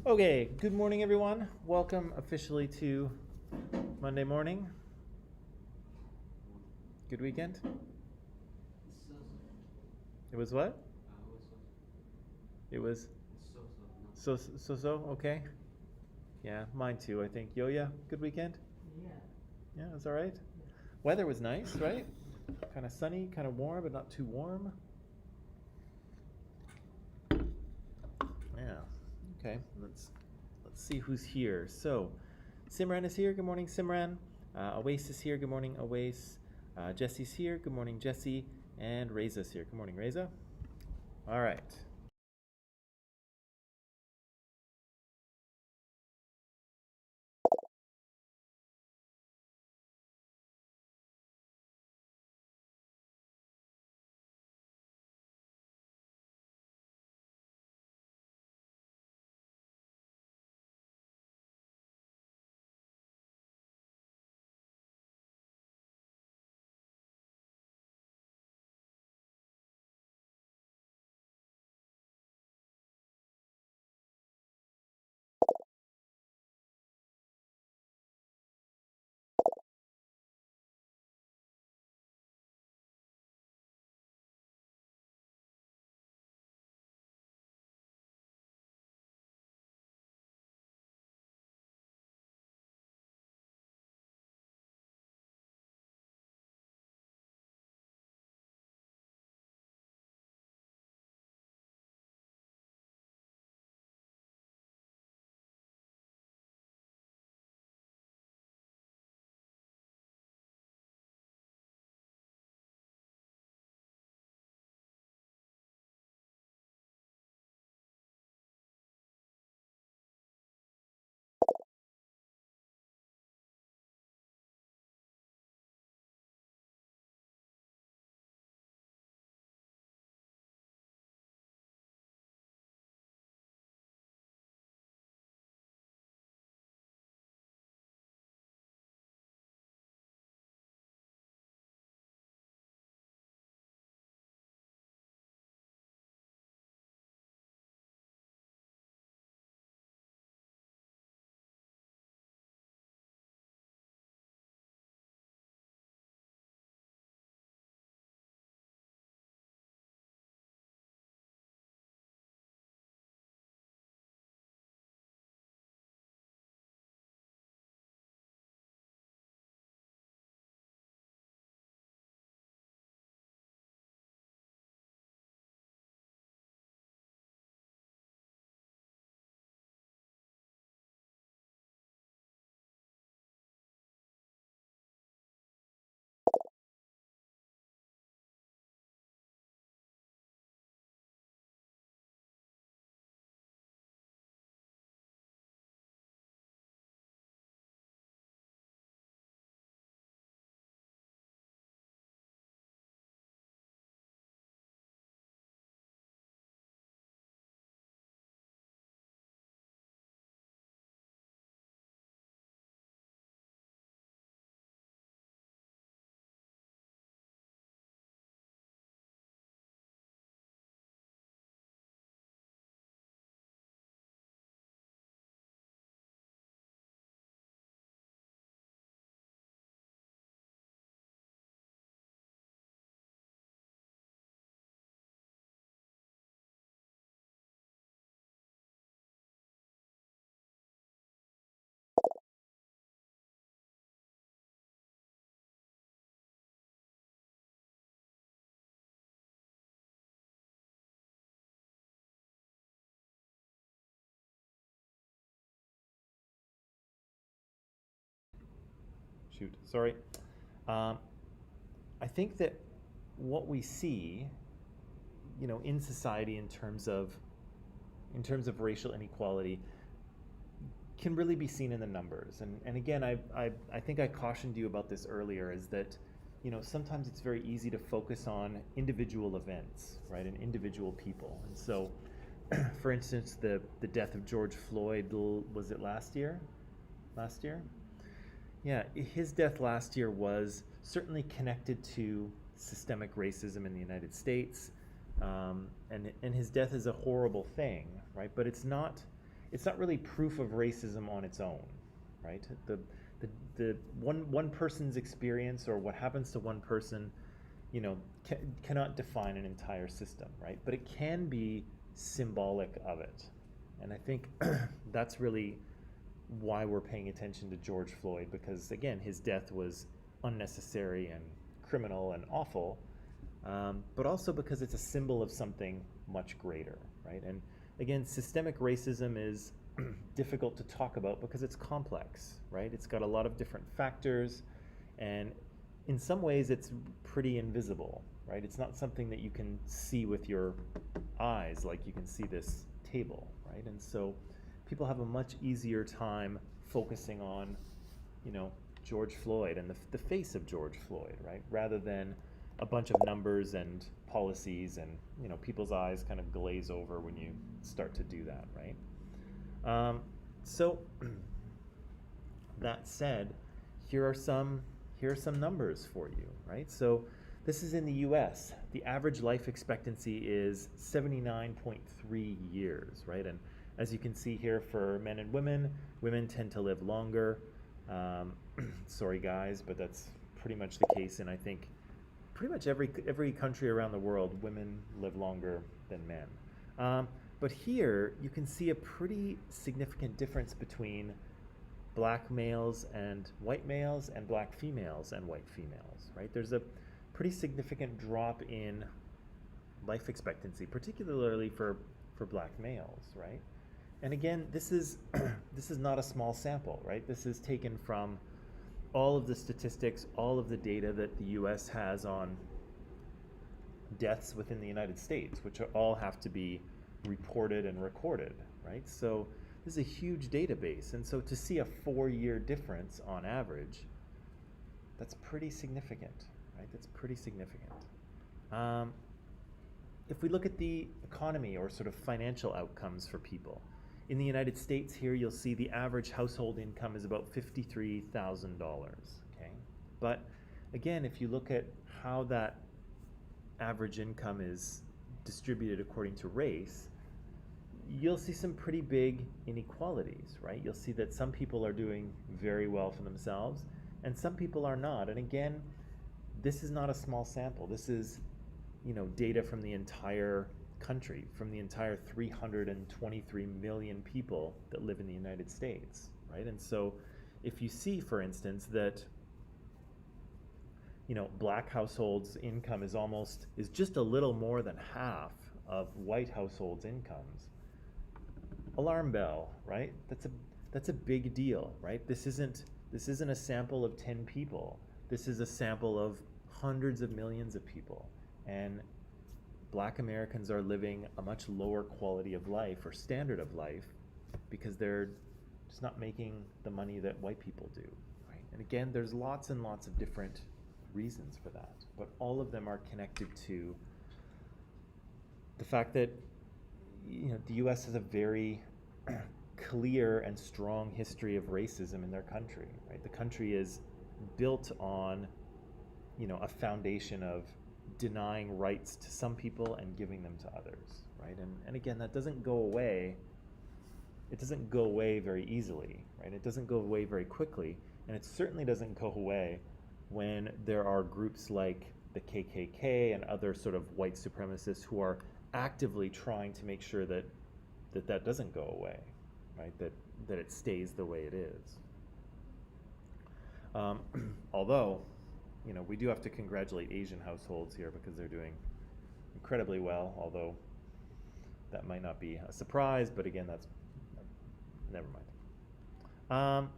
Okay, good morning, everyone. Welcome officially to Monday morning. Good weekend? It was what? It was so, okay. Yeah, mine too, I think. Yo-ya, good weekend? Yeah, it was all right. Weather was nice, right? Kind of sunny, kind of warm, but not too warm. Yeah. Okay, let's see who's here. So, Simran is here. Good morning, Simran. Awais is here. Good morning, Awais. Jesse's here. Good morning, Jesse. And Reza's here. Good morning, Reza. All right. Shoot, sorry. Um, I think that what we see, in society in terms of racial inequality, can really be seen in the numbers. And again, I think I cautioned you about this earlier. Is that sometimes it's very easy to focus on individual events, right, and individual people. And so, for instance, the death of George Floyd, was it last year? Last year? Yeah, his death last year was certainly connected to systemic racism in the United States, and his death is a horrible thing, right? But it's not really proof of racism on its own, right? The one person's experience or what happens to one person, cannot define an entire system, right? But it can be symbolic of it. And I think that's really why we're paying attention to George Floyd, because again, his death was unnecessary and criminal and awful, but also because it's a symbol of something much greater, right? And again, systemic racism is difficult to talk about because it's complex, right? It's got a lot of different factors, and in some ways it's pretty invisible, right? It's not something that you can see with your eyes like you can see this table, right? And so people have a much easier time focusing on, George Floyd and the face of George Floyd, right? Rather than a bunch of numbers and policies, and people's eyes kind of glaze over when you start to do that, right? So that said, here are some numbers for you, right? So this is in the US. The average life expectancy is 79.3 years, right? And as you can see here, for men and women tend to live longer. Sorry guys, but that's pretty much the case in, I think, pretty much every country around the world. Women live longer than men. But here you can see a pretty significant difference between black males and white males, and black females and white females, right? There's a pretty significant drop in life expectancy, particularly for black males, right? And again, this is not a small sample, right? This is taken from all of the statistics, all of the data that the US has on deaths within the United States, which all have to be reported and recorded, right? So this is a huge database, and so to see a 4-year difference on average, that's pretty significant, right? That's pretty significant. If we look at the economy or sort of financial outcomes for people, in the United States here, you'll see the average household income is about $53,000, okay? But again, if you look at how that average income is distributed according to race, you'll see some pretty big inequalities, right? You'll see that some people are doing very well for themselves and some people are not. And again, this is not a small sample. This is, data from the entire country, from the entire 323 million people that live in the United States, right? And so if you see, for instance, that black households' income is just a little more than half of white households' incomes, alarm bell, right? That's a big deal, right? This isn't a sample of 10 people. This is a sample of hundreds of millions of people, and black Americans are living a much lower quality of life or standard of life because they're just not making the money that white people do, right? And again, there's lots and lots of different reasons for that, but all of them are connected to the fact that the US has a very clear and strong history of racism in their country, right? The country is built on a foundation of denying rights to some people and giving them to others, right? And again, that doesn't go away. It doesn't go away very easily, right? It doesn't go away very quickly, and it certainly doesn't go away when there are groups like the KKK and other sort of white supremacists who are actively trying to make sure that doesn't go away, right? That it stays the way it is. Although, we do have to congratulate Asian households here because they're doing incredibly well, although that might not be a surprise, but again, never mind.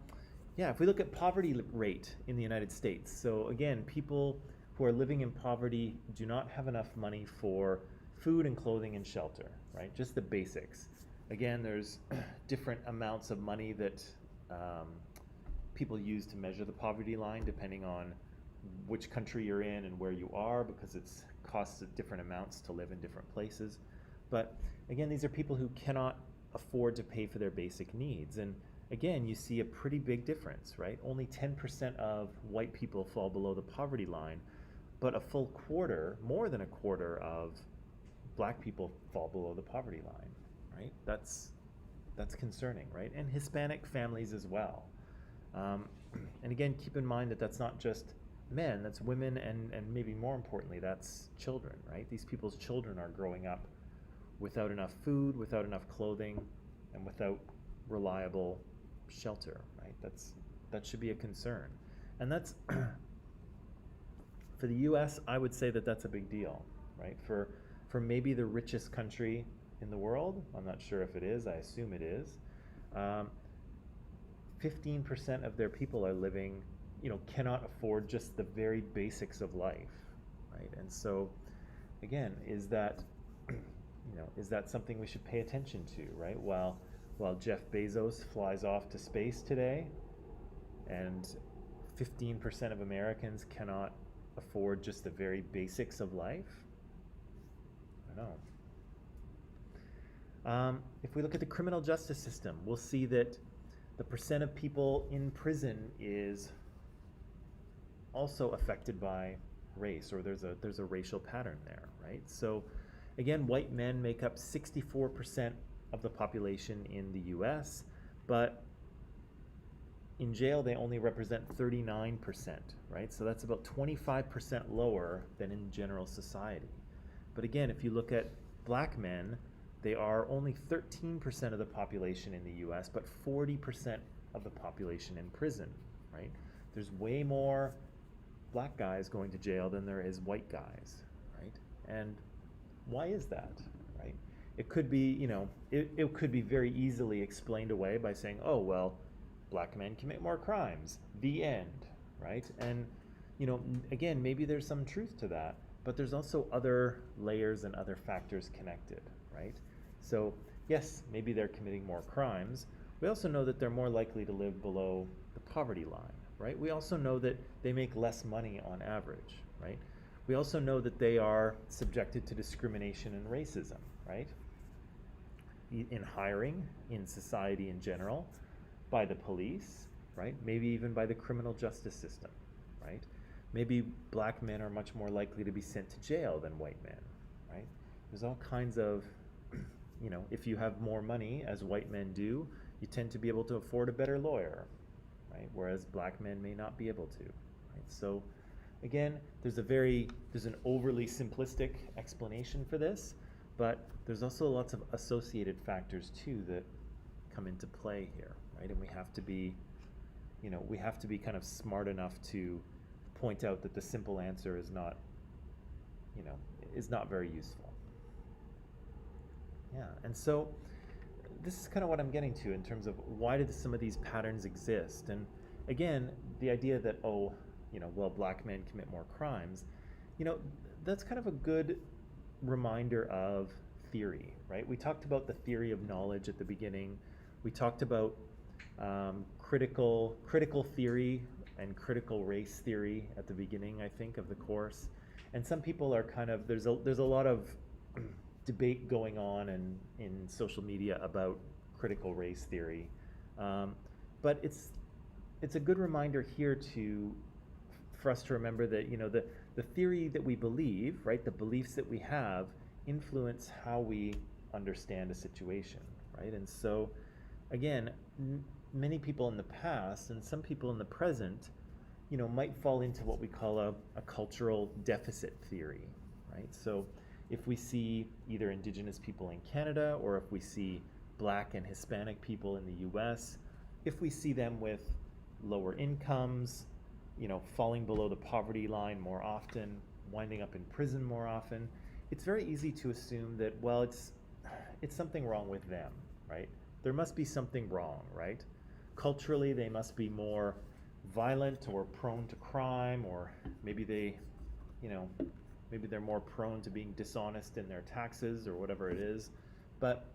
If we look at poverty rate in the United States, so again, people who are living in poverty do not have enough money for food and clothing and shelter, right? Just the basics. Again, there's different amounts of money that people use to measure the poverty line depending on which country you're in and where you are, because it's costs different amounts to live in different places. But again, these are people who cannot afford to pay for their basic needs. And again, you see a pretty big difference, right? Only 10% of white people fall below the poverty line, but a full quarter, more than a quarter of black people fall below the poverty line, right? That's that's concerning, right? And Hispanic families as well. Um, and again, keep in mind that that's not just men, that's women, and maybe more importantly, that's children, right? These people's children are growing up without enough food, without enough clothing, and without reliable shelter, right? That should be a concern. And that's, for the US, I would say that that's a big deal, right? For maybe the richest country in the world, I'm not sure if it is, I assume it is, 15% of their people are living, cannot afford just the very basics of life, right? And so, again, is that, is that something we should pay attention to, right? While Jeff Bezos flies off to space today, and 15% of Americans cannot afford just the very basics of life, I don't know. If we look at the criminal justice system, we'll see that the percent of people in prison is also affected by race, or there's a racial pattern there, right? So again, white men make up 64% of the population in the US, but in jail they only represent 39%, right? So that's about 25% lower than in general society. But again, if you look at black men, they are only 13% of the population in the US, but 40% of the population in prison, right? There's way more black guys going to jail than there is white guys, right? And why is that, right? It could be, it could be very easily explained away by saying, oh, well, black men commit more crimes, the end, right? And, again, maybe there's some truth to that, but there's also other layers and other factors connected, right? So yes, maybe they're committing more crimes. We also know that they're more likely to live below the poverty line, right? We also know that they make less money on average, right? We also know that they are subjected to discrimination and racism, right? In hiring, in society in general, by the police, right? Maybe even by the criminal justice system, right? Maybe black men are much more likely to be sent to jail than white men, right? There's all kinds of, if you have more money, as white men do, you tend to be able to afford a better lawyer, right? Whereas black men may not be able to, right? So again, there's an overly simplistic explanation for this, but there's also lots of associated factors too that come into play here, right? And we have to be kind of smart enough to point out that the simple answer is not very useful. Yeah, and so this is kind of what I'm getting to in terms of why do some of these patterns exist. And again, the idea that, black men commit more crimes, that's kind of a good reminder of theory, right? We talked about the theory of knowledge at the beginning. We talked about critical theory and critical race theory at the beginning, I think, of the course. And some people are kind of, there's a lot of debate going on in social media about critical race theory. But it's a good reminder here for us to remember that, the theory that we believe, right, the beliefs that we have influence how we understand a situation, right? And so, again, many people in the past and some people in the present, might fall into what we call a cultural deficit theory, right? So if we see either Indigenous people in Canada or if we see Black and Hispanic people in the US, if we see them with lower incomes, falling below the poverty line more often, winding up in prison more often, it's very easy to assume that, well, it's something wrong with them, right? There must be something wrong, right? Culturally, they must be more violent or prone to crime, or maybe maybe they're more prone to being dishonest in their taxes or whatever it is. But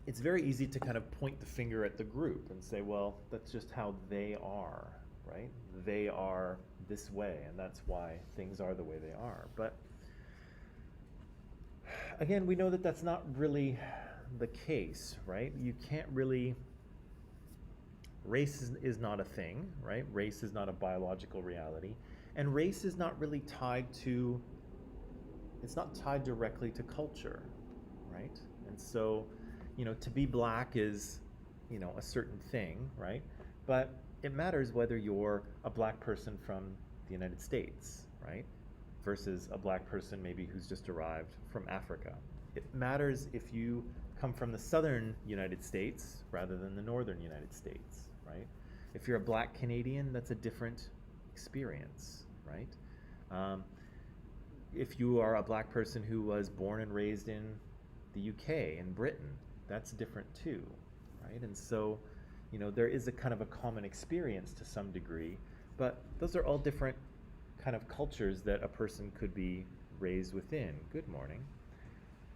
it's very easy to kind of point the finger at the group and say, well, that's just how they are, right? They are this way, and that's why things are the way they are. But again, we know that that's not really the case, right? You can't really, race is not a thing, right? Race is not a biological reality. And race is not really it's not tied directly to culture, right? And so, to be black is, a certain thing, right? But it matters whether you're a black person from the United States, right? Versus a black person maybe who's just arrived from Africa. It matters if you come from the southern United States rather than the northern United States, right? If you're a black Canadian, that's a different experience, right? If you are a black person who was born and raised in the UK, in Britain, that's different too, right? And so, there is a kind of a common experience to some degree, but those are all different kind of cultures that a person could be raised within. Good morning.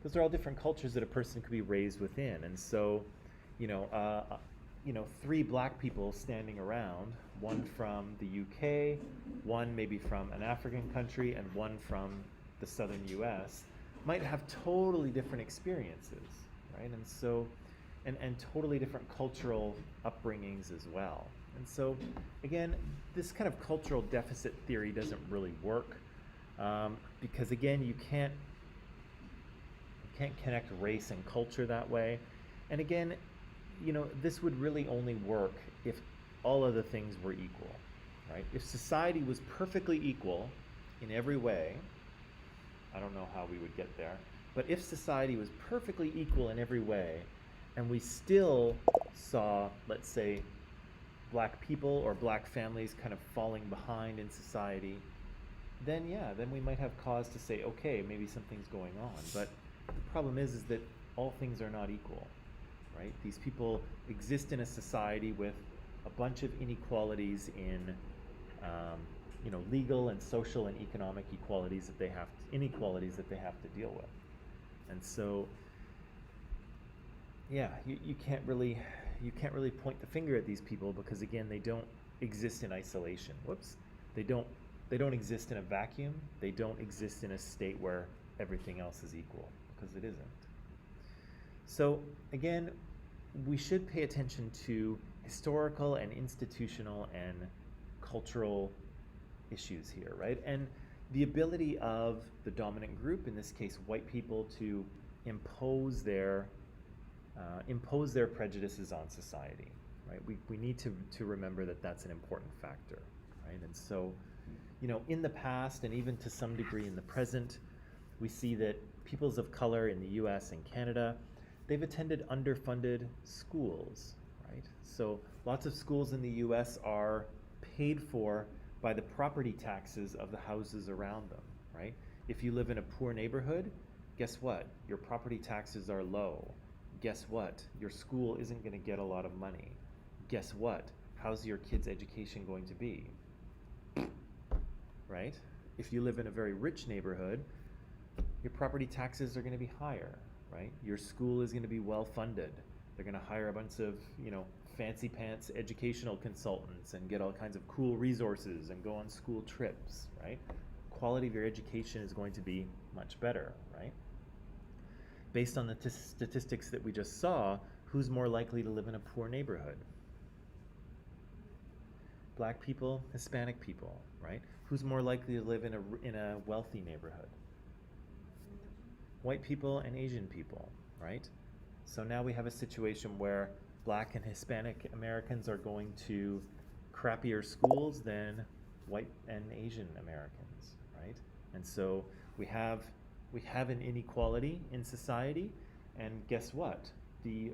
Those are all different cultures that a person could be raised within. And so, three black people standing around, one from the UK, one maybe from an African country, and one from the southern US, might have totally different experiences, right? And so, and totally different cultural upbringings as well. And so, again, this kind of cultural deficit theory doesn't really work because, again, you can't connect race and culture that way. And again, this would really only work if all other things were equal, right? If society was perfectly equal in every way, I don't know how we would get there, but if society was perfectly equal in every way, and we still saw, let's say, black people or black families kind of falling behind in society, then we might have cause to say, okay, maybe something's going on. But the problem is that all things are not equal, right? These people exist in a society with a bunch of inequalities in, legal and social and economic inequalities that they have to deal with. And so, you can't really point the finger at these people because, again, they don't exist in isolation. They don't exist in a vacuum. They don't exist in a state where everything else is equal, because it isn't. So again, we should pay attention to historical and institutional and cultural issues here, right? And the ability of the dominant group, in this case white people, to impose their prejudices on society, right? We need to remember that that's an important factor, right? And so, in the past and even to some degree in the present, we see that peoples of color in the US and Canada, they've attended underfunded schools, right? So lots of schools in the US are paid for by the property taxes of the houses around them, right? If you live in a poor neighborhood, guess what? Your property taxes are low. Guess what? Your school isn't going to get a lot of money. Guess what? How's your kid's education going to be? Right? If you live in a very rich neighborhood, your property taxes are going to be higher, right? Your school is going to be well funded. They're going to hire a bunch of, fancy pants educational consultants and get all kinds of cool resources and go on school trips, right? Quality of your education is going to be much better, right? Based on the statistics that we just saw, who's more likely to live in a poor neighborhood? Black people, Hispanic people, right? Who's more likely to live in a wealthy neighborhood? White people and Asian people, right? So now we have a situation where Black and Hispanic Americans are going to crappier schools than white and Asian Americans, right? And so we have an inequality in society, and guess what? The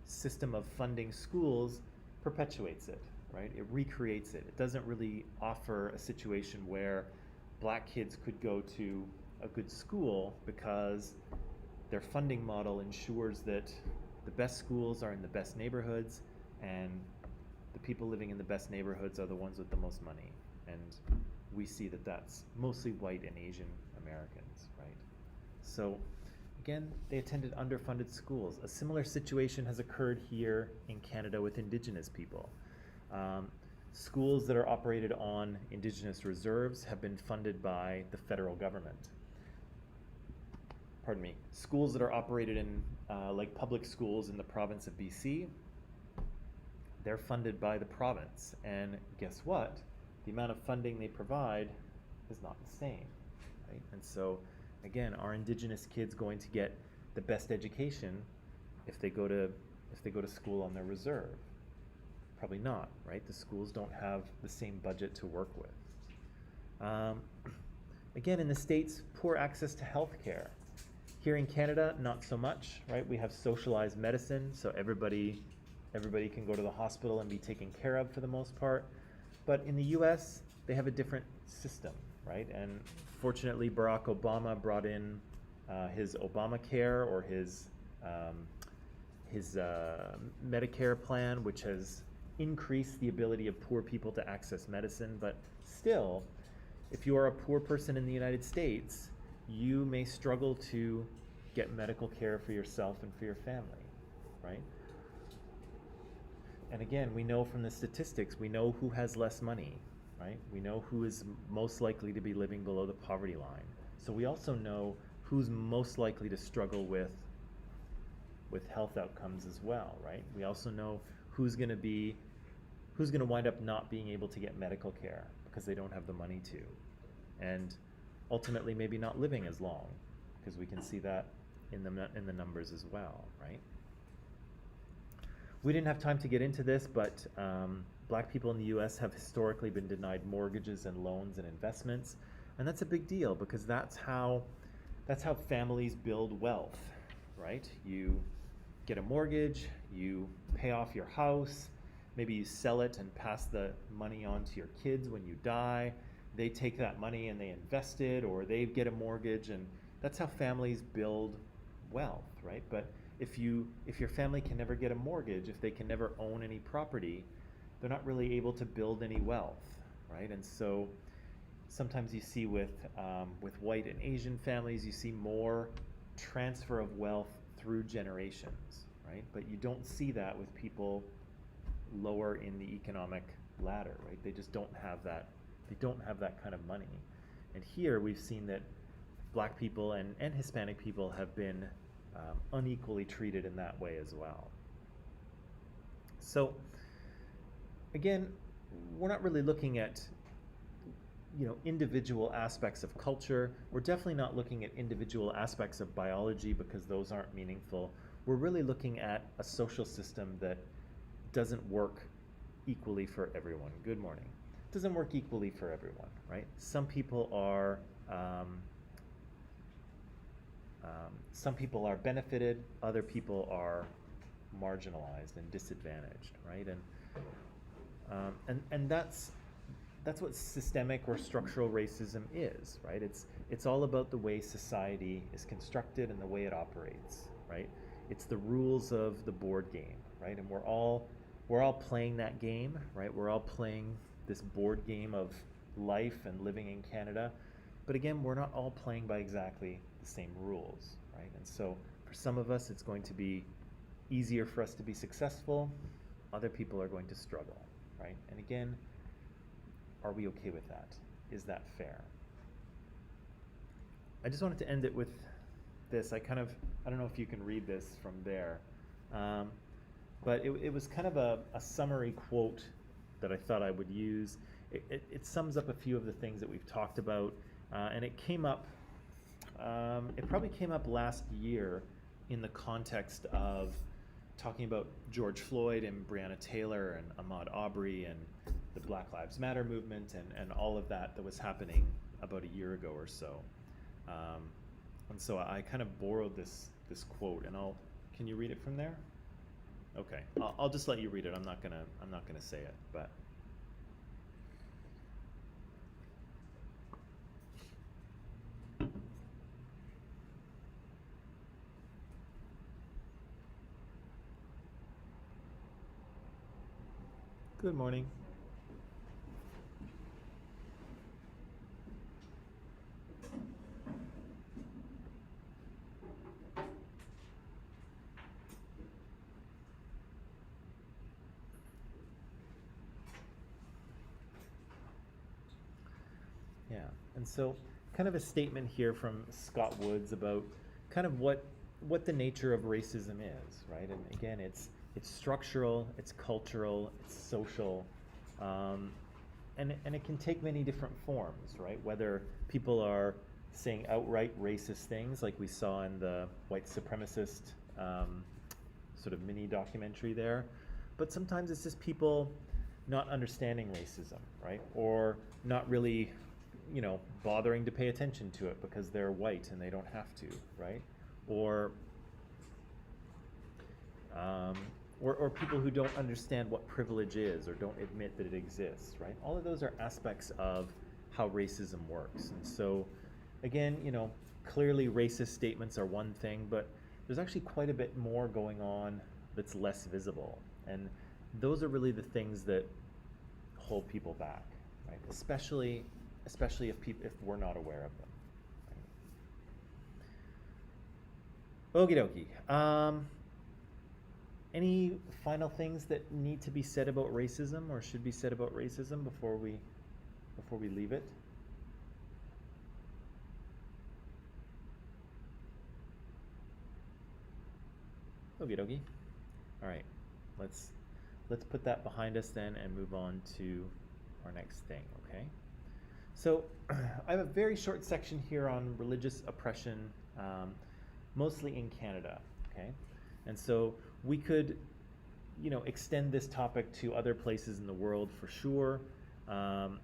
system of funding schools perpetuates it, right? It recreates it. It doesn't really offer a situation where black kids could go to a good school because their funding model ensures that the best schools are in the best neighborhoods, and the people living in the best neighborhoods are the ones with the most money. And we see that that's mostly white and Asian Americans, right? So again, they attended underfunded schools. A similar situation has occurred here in Canada with Indigenous people. Schools that are operated on Indigenous reserves have been funded by the federal government. Pardon me. Schools that are operated in like public schools in the province of BC, they're funded by the province. And guess what? The amount of funding they provide is not the same, right? And so, again, are Indigenous kids going to get the best education if they go to school on their reserve? Probably not, right? The schools don't have the same budget to work with. Again, in the States, poor access to health care. Here in Canada, not so much, right? We have socialized medicine, so everybody can go to the hospital and be taken care of for the most part. But in the US, they have a different system, right? And fortunately, Barack Obama brought in his Obamacare, or his Medicare plan, which has increased the ability of poor people to access medicine. But still, if you are a poor person in the United States, you may struggle to get medical care for yourself and for your family, right? And again, we know from the statistics, we know who has less money, right? We know who is most likely to be living below the poverty line. So we also know who's most likely to struggle with health outcomes as well, right? We also know who's going to wind up not being able to get medical care because they don't have the money to, and ultimately maybe not living as long, because we can see that in the numbers as well, right? We didn't have time to get into this, but Black people in the US have historically been denied mortgages and loans and investments, and that's a big deal because that's how families build wealth, right? You get a mortgage, you pay off your house, maybe you sell it and pass the money on to your kids when you die. They take that money and they invest it, or they get a mortgage, and that's how families build wealth, right? But if your family can never get a mortgage, if they can never own any property, they're not really able to build any wealth, right? And so sometimes you see with white and Asian families, you see more transfer of wealth through generations, right? But you don't see that with people lower in the economic ladder, right? They just don't have that. They don't have that kind of money. And here we've seen that Black people and Hispanic people have been unequally treated in that way as well. So again, we're not really looking at individual aspects of culture. We're definitely not looking at individual aspects of biology because those aren't meaningful. We're really looking at a social system that doesn't work equally for everyone. Good morning. Doesn't work equally for everyone, right? Some people are benefited, other people are marginalized and disadvantaged, right? And that's what systemic or structural racism is, right? It's all about the way society is constructed and the way it operates, right? It's the rules of the board game, right? And we're all playing that game, right? We're all playing this board game of life and living in Canada. But again, we're not all playing by exactly the same rules, right? And so for some of us, it's going to be easier for us to be successful. Other people are going to struggle, right? And again, are we okay with that? Is that fair? I just wanted to end it with this. I don't know if you can read this from there, but it was kind of a summary quote that I thought I would use. It sums up a few of the things that we've talked about, and it came up, it probably came up last year in the context of talking about George Floyd and Breonna Taylor and Ahmaud Arbery and the Black Lives Matter movement and all of that was happening about a year ago or so. And so I kind of borrowed this quote, and can you read it from there? Okay, I'll just let you read it. I'm not gonna say it, but. Good morning. Yeah, and so kind of a statement here from Scott Woods about kind of what the nature of racism is, right? And again, it's structural, it's cultural, it's social, and it can take many different forms, right? Whether people are saying outright racist things like we saw in the white supremacist sort of mini documentary there. But sometimes it's just people not understanding racism, right? Or not really, bothering to pay attention to it because they're white and they don't have to, right? Or or people who don't understand what privilege is or don't admit that it exists, right? All of those are aspects of how racism works. And so, again, clearly racist statements are one thing, but there's actually quite a bit more going on that's less visible. And those are really the things that hold people back, right? Especially if we're not aware of them. Right? Okie dokie. Any final things that need to be said about racism or should be said about racism before we leave it? Okie dokie. All right, let's put that behind us then and move on to our next thing, okay? So I have a very short section here on religious oppression, mostly in Canada, okay? And so we could, extend this topic to other places in the world for sure. And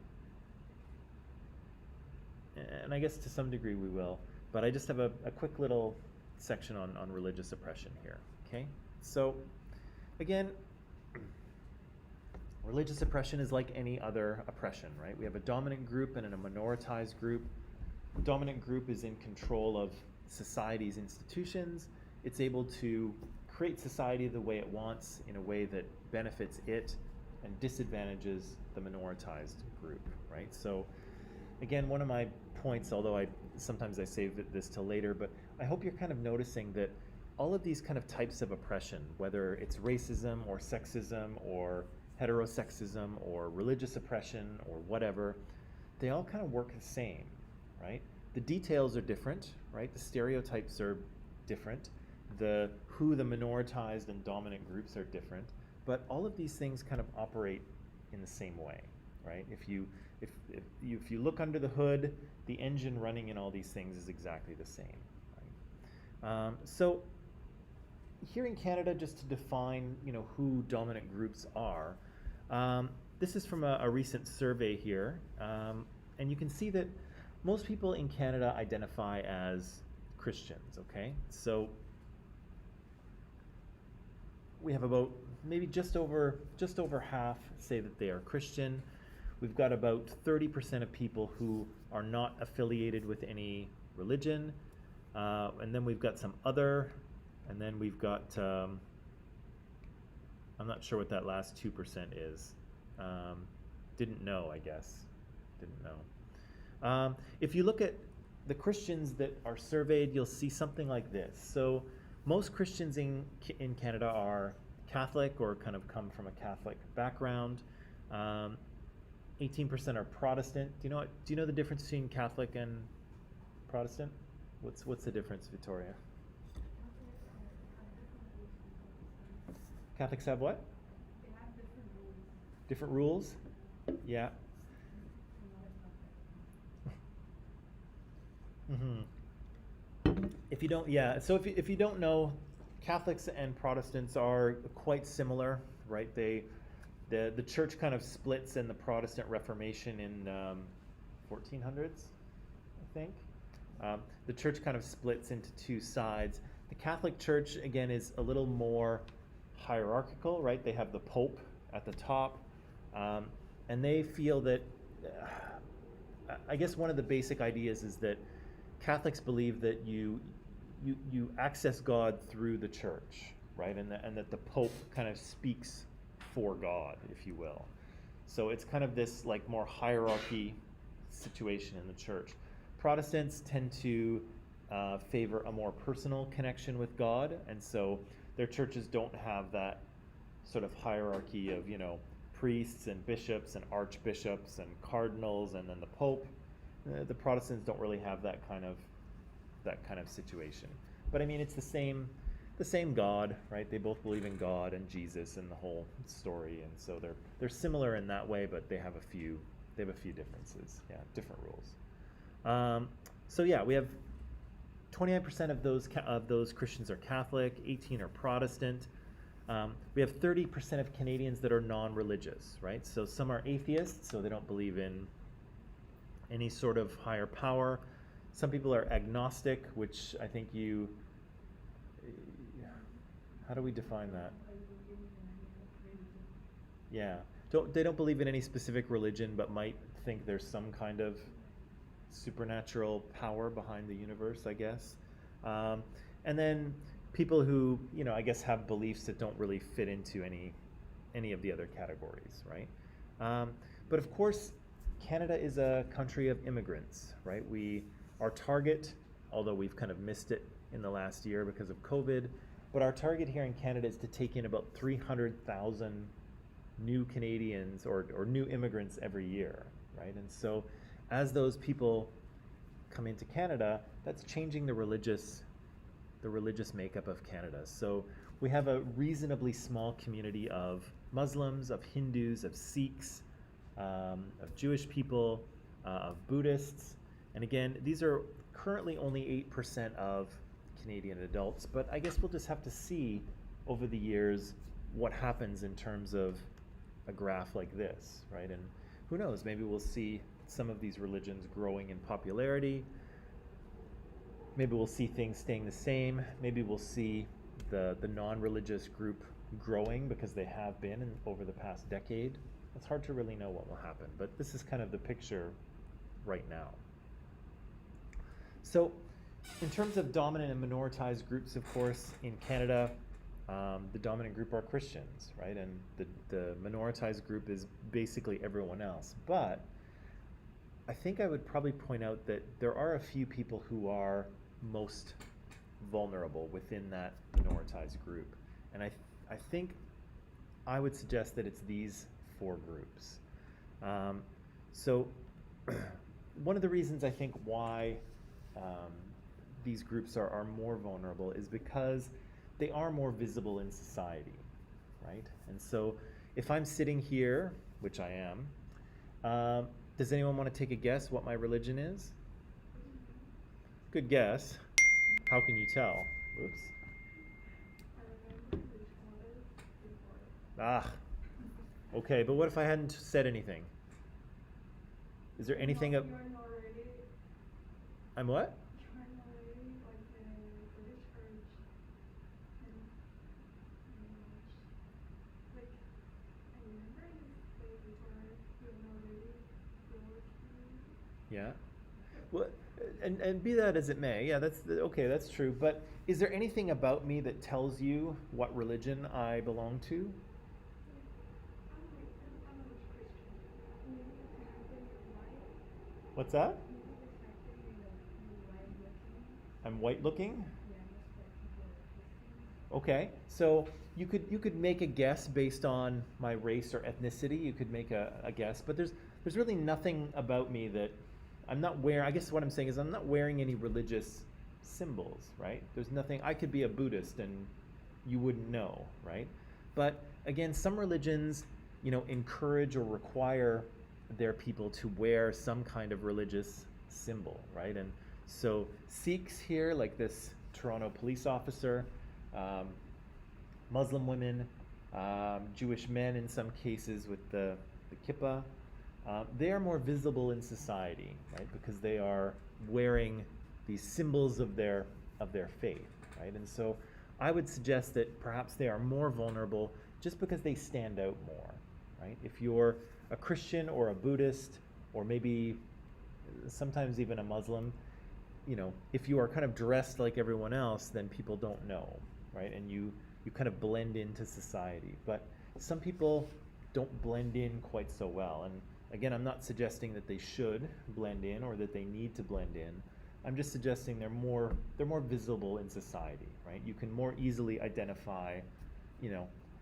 I guess to some degree we will. But I just have a quick little section on religious oppression here, okay? So again, religious oppression is like any other oppression, right? We have a dominant group and a minoritized group. The dominant group is in control of society's institutions. It's able to create society the way it wants in a way that benefits it and disadvantages the minoritized group, right? So again, one of my points, although sometimes I save this till later, but I hope you're kind of noticing that all of these kind of types of oppression, whether it's racism or sexism or heterosexism or religious oppression or whatever, they all kind of work the same, right? The details are different, right? The stereotypes are different. Who the minoritized and dominant groups are different, but all of these things kind of operate in the same way, right? If you look under the hood, the engine running in all these things is exactly the same, right? So here in Canada, just to define, who dominant groups are, this is from a recent survey here, and you can see that most people in Canada identify as Christians, okay? So we have about maybe just over half say that they are Christian. We've got about 30% of people who are not affiliated with any religion, and then we've got some other, and then we've got I'm not sure what that last 2% is. Didn't know, I guess. Didn't know. If you look at the Christians that are surveyed, you'll see something like this. So most Christians in Canada are Catholic or kind of come from a Catholic background. 18% are Protestant. Do you know the difference between Catholic and Protestant? What's the difference, Victoria? Catholics have what? They have different rules. Different rules? Yeah. Mm-hmm. If you don't, so if you don't know, Catholics and Protestants are quite similar, right? The church kind of splits in the Protestant Reformation in 1400s, I think. The church kind of splits into two sides. The Catholic Church, again, is a little more hierarchical, right? They have the Pope at the top, and they feel that, I guess one of the basic ideas is that Catholics believe that you access God through the church, right? And that the Pope kind of speaks for God, if you will. So it's kind of this like more hierarchy situation in the church. Protestants tend to favor a more personal connection with God, and so their churches don't have that sort of hierarchy of, priests and bishops and archbishops and cardinals and then the Pope. The Protestants don't really have that kind of situation. But I mean, it's the same God, right? They both believe in God and Jesus and the whole story, and so they're similar in that way, but they have a few differences. Yeah, different rules. So yeah, we have 29% of those Christians are Catholic, 18 are Protestant. We have 30% of Canadians that are non-religious, right? So some are atheists, so they don't believe in any sort of higher power. Some people are agnostic, which I think how do we define that? Yeah, they don't believe in any specific religion, but might think there's some kind of supernatural power behind the universe, I guess. And then people who, I guess have beliefs that don't really fit into any of the other categories, right? But of course, Canada is a country of immigrants, right? Our target, although we've kind of missed it in the last year because of COVID, but our target here in Canada is to take in about 300,000 new Canadians or new immigrants every year, right? And so as those people come into Canada, that's changing the religious makeup of Canada. So we have a reasonably small community of Muslims, of Hindus, of Sikhs, of Jewish people, of Buddhists. And again, these are currently only 8% of Canadian adults, but I guess we'll just have to see over the years what happens in terms of a graph like this, right? And who knows, maybe we'll see some of these religions growing in popularity. Maybe we'll see things staying the same. Maybe we'll see the non-religious group growing because they have been over the past decade. It's hard to really know what will happen, but this is kind of the picture right now. So in terms of dominant and minoritized groups, of course, in Canada, the dominant group are Christians, right? And the minoritized group is basically everyone else. But I think I would probably point out that there are a few people who are most vulnerable within that minoritized group. And I think I would suggest that it's these 4 groups. So one of the reasons I think why these groups are more vulnerable is because they are more visible in society, right? And so if I'm sitting here, which I am, does anyone want to take a guess what my religion is? Good guess. How can you tell? Oops. Ah, okay, but what if I hadn't said anything? Is there anything of... I'm what? Yeah. Well, and be that as it may, yeah, that's okay, that's true. But is there anything about me that tells you what religion I belong to? What's that? I'm white looking? Okay, so you could make a guess based on my race or ethnicity. You could make a guess, but there's really nothing about me that I'm not wearing. I guess what I'm saying is I'm not wearing any religious symbols, right? There's nothing. I could be a Buddhist and you wouldn't know, right? But again, some religions, encourage or require their people to wear some kind of religious symbol, right? And so Sikhs here, like this Toronto police officer, Muslim women, Jewish men in some cases with the kippah, they are more visible in society, right? Because they are wearing these symbols of their faith, right? And so I would suggest that perhaps they are more vulnerable just because they stand out more, right? If you're a Christian or a Buddhist, or maybe sometimes even a Muslim, if you are kind of dressed like everyone else, then people don't know, right? And you kind of blend into society. But some people don't blend in quite so well. And again, I'm not suggesting that they should blend in or that they need to blend in. I'm just suggesting they're more visible in society, right? You can more easily identify,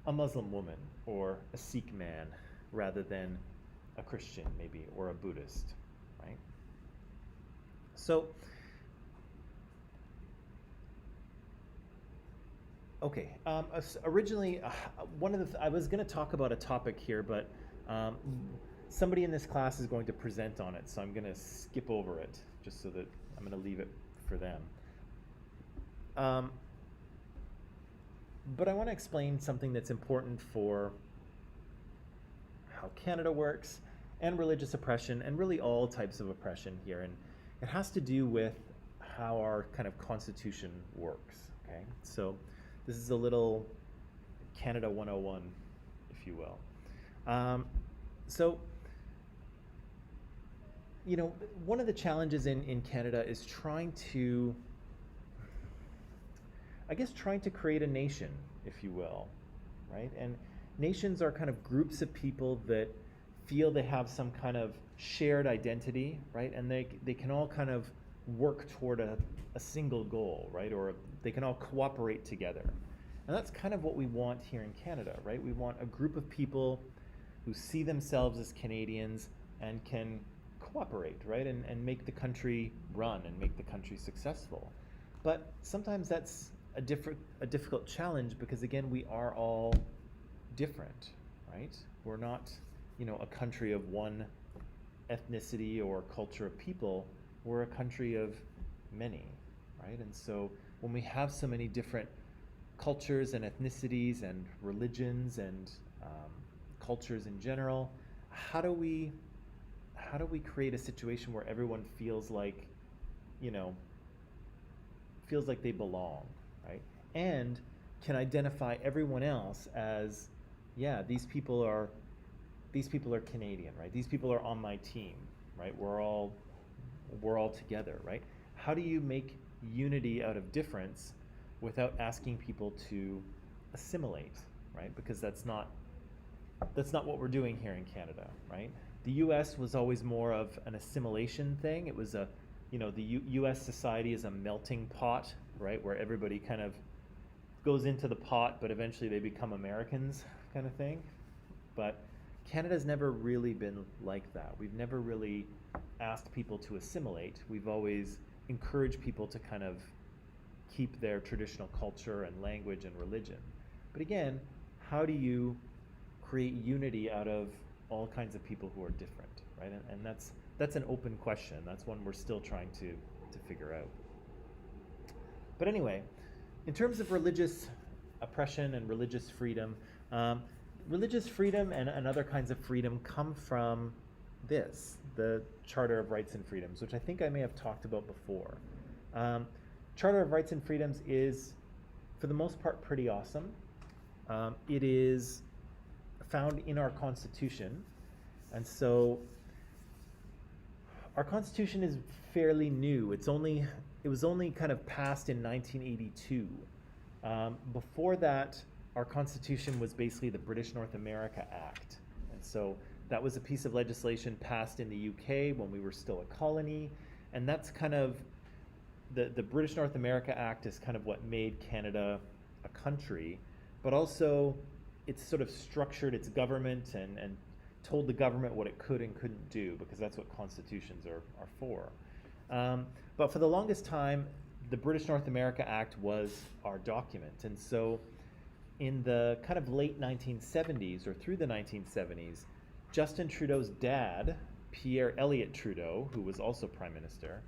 a Muslim woman or a Sikh man rather than a Christian maybe or a Buddhist, right? So, okay. Originally, I was going to talk about a topic here, but somebody in this class is going to present on it, so I'm going to skip over it just so that I'm going to leave it for them. But I want to explain something that's important for how Canada works and religious oppression and really all types of oppression here. And it has to do with how our kind of constitution works, okay? So this is a little Canada 101, if you will. So, you know, one of the challenges in Canada is trying to create a nation, if you will, right? And nations are kind of groups of people that feel they have some kind of shared identity, right? And they can all kind of work toward a single goal, right? Or they can all cooperate together. And that's kind of what we want here in Canada, right? We want a group of people who see themselves as Canadians and can cooperate, right? And make the country run and make the country successful. But sometimes that's a difficult challenge because, again, we are all different, right? We're not, you know, a country of one ethnicity or culture of people. We're a country of many, right? And so when we have so many different cultures and ethnicities and religions and cultures in general, how do we create a situation where everyone feels like, you know, feels like they belong, right? And can identify everyone else as, yeah, these people are Canadian, right? These people are on my team, right? We're all together, right? How do you make unity out of difference without asking people to assimilate, right? Because that's not what we're doing here in Canada, right? The U.S. was always more of an assimilation thing. It was the U.S. society is a melting pot, right, where everybody kind of goes into the pot, but eventually they become Americans, kind of thing. But Canada's never really been like that. We've never really asked people to assimilate. We've always encouraged people to kind of keep their traditional culture and language and religion. But again, how do you create unity out of all kinds of people who are different, right? And that's an open question. That's one we're still trying to figure out. But anyway, in terms of religious oppression and religious freedom and other kinds of freedom come from the Charter of Rights and Freedoms, which I think I may have talked about before. Charter of Rights and Freedoms is, for the most part, pretty awesome. It is found in our Constitution, and so our Constitution is fairly new. It was only kind of passed in 1982. Before that, our Constitution was basically the British North America Act, and so that was a piece of legislation passed in the UK when we were still a colony, and that's kind of the British North America Act is kind of what made Canada a country, but also it's sort of structured its government and told the government what it could and couldn't do, because that's what constitutions are for. But for the longest time, the British North America Act was our document. And so in the kind of late 1970s or through the 1970s, Justin Trudeau's dad, Pierre Elliott Trudeau, who was also Prime Minister,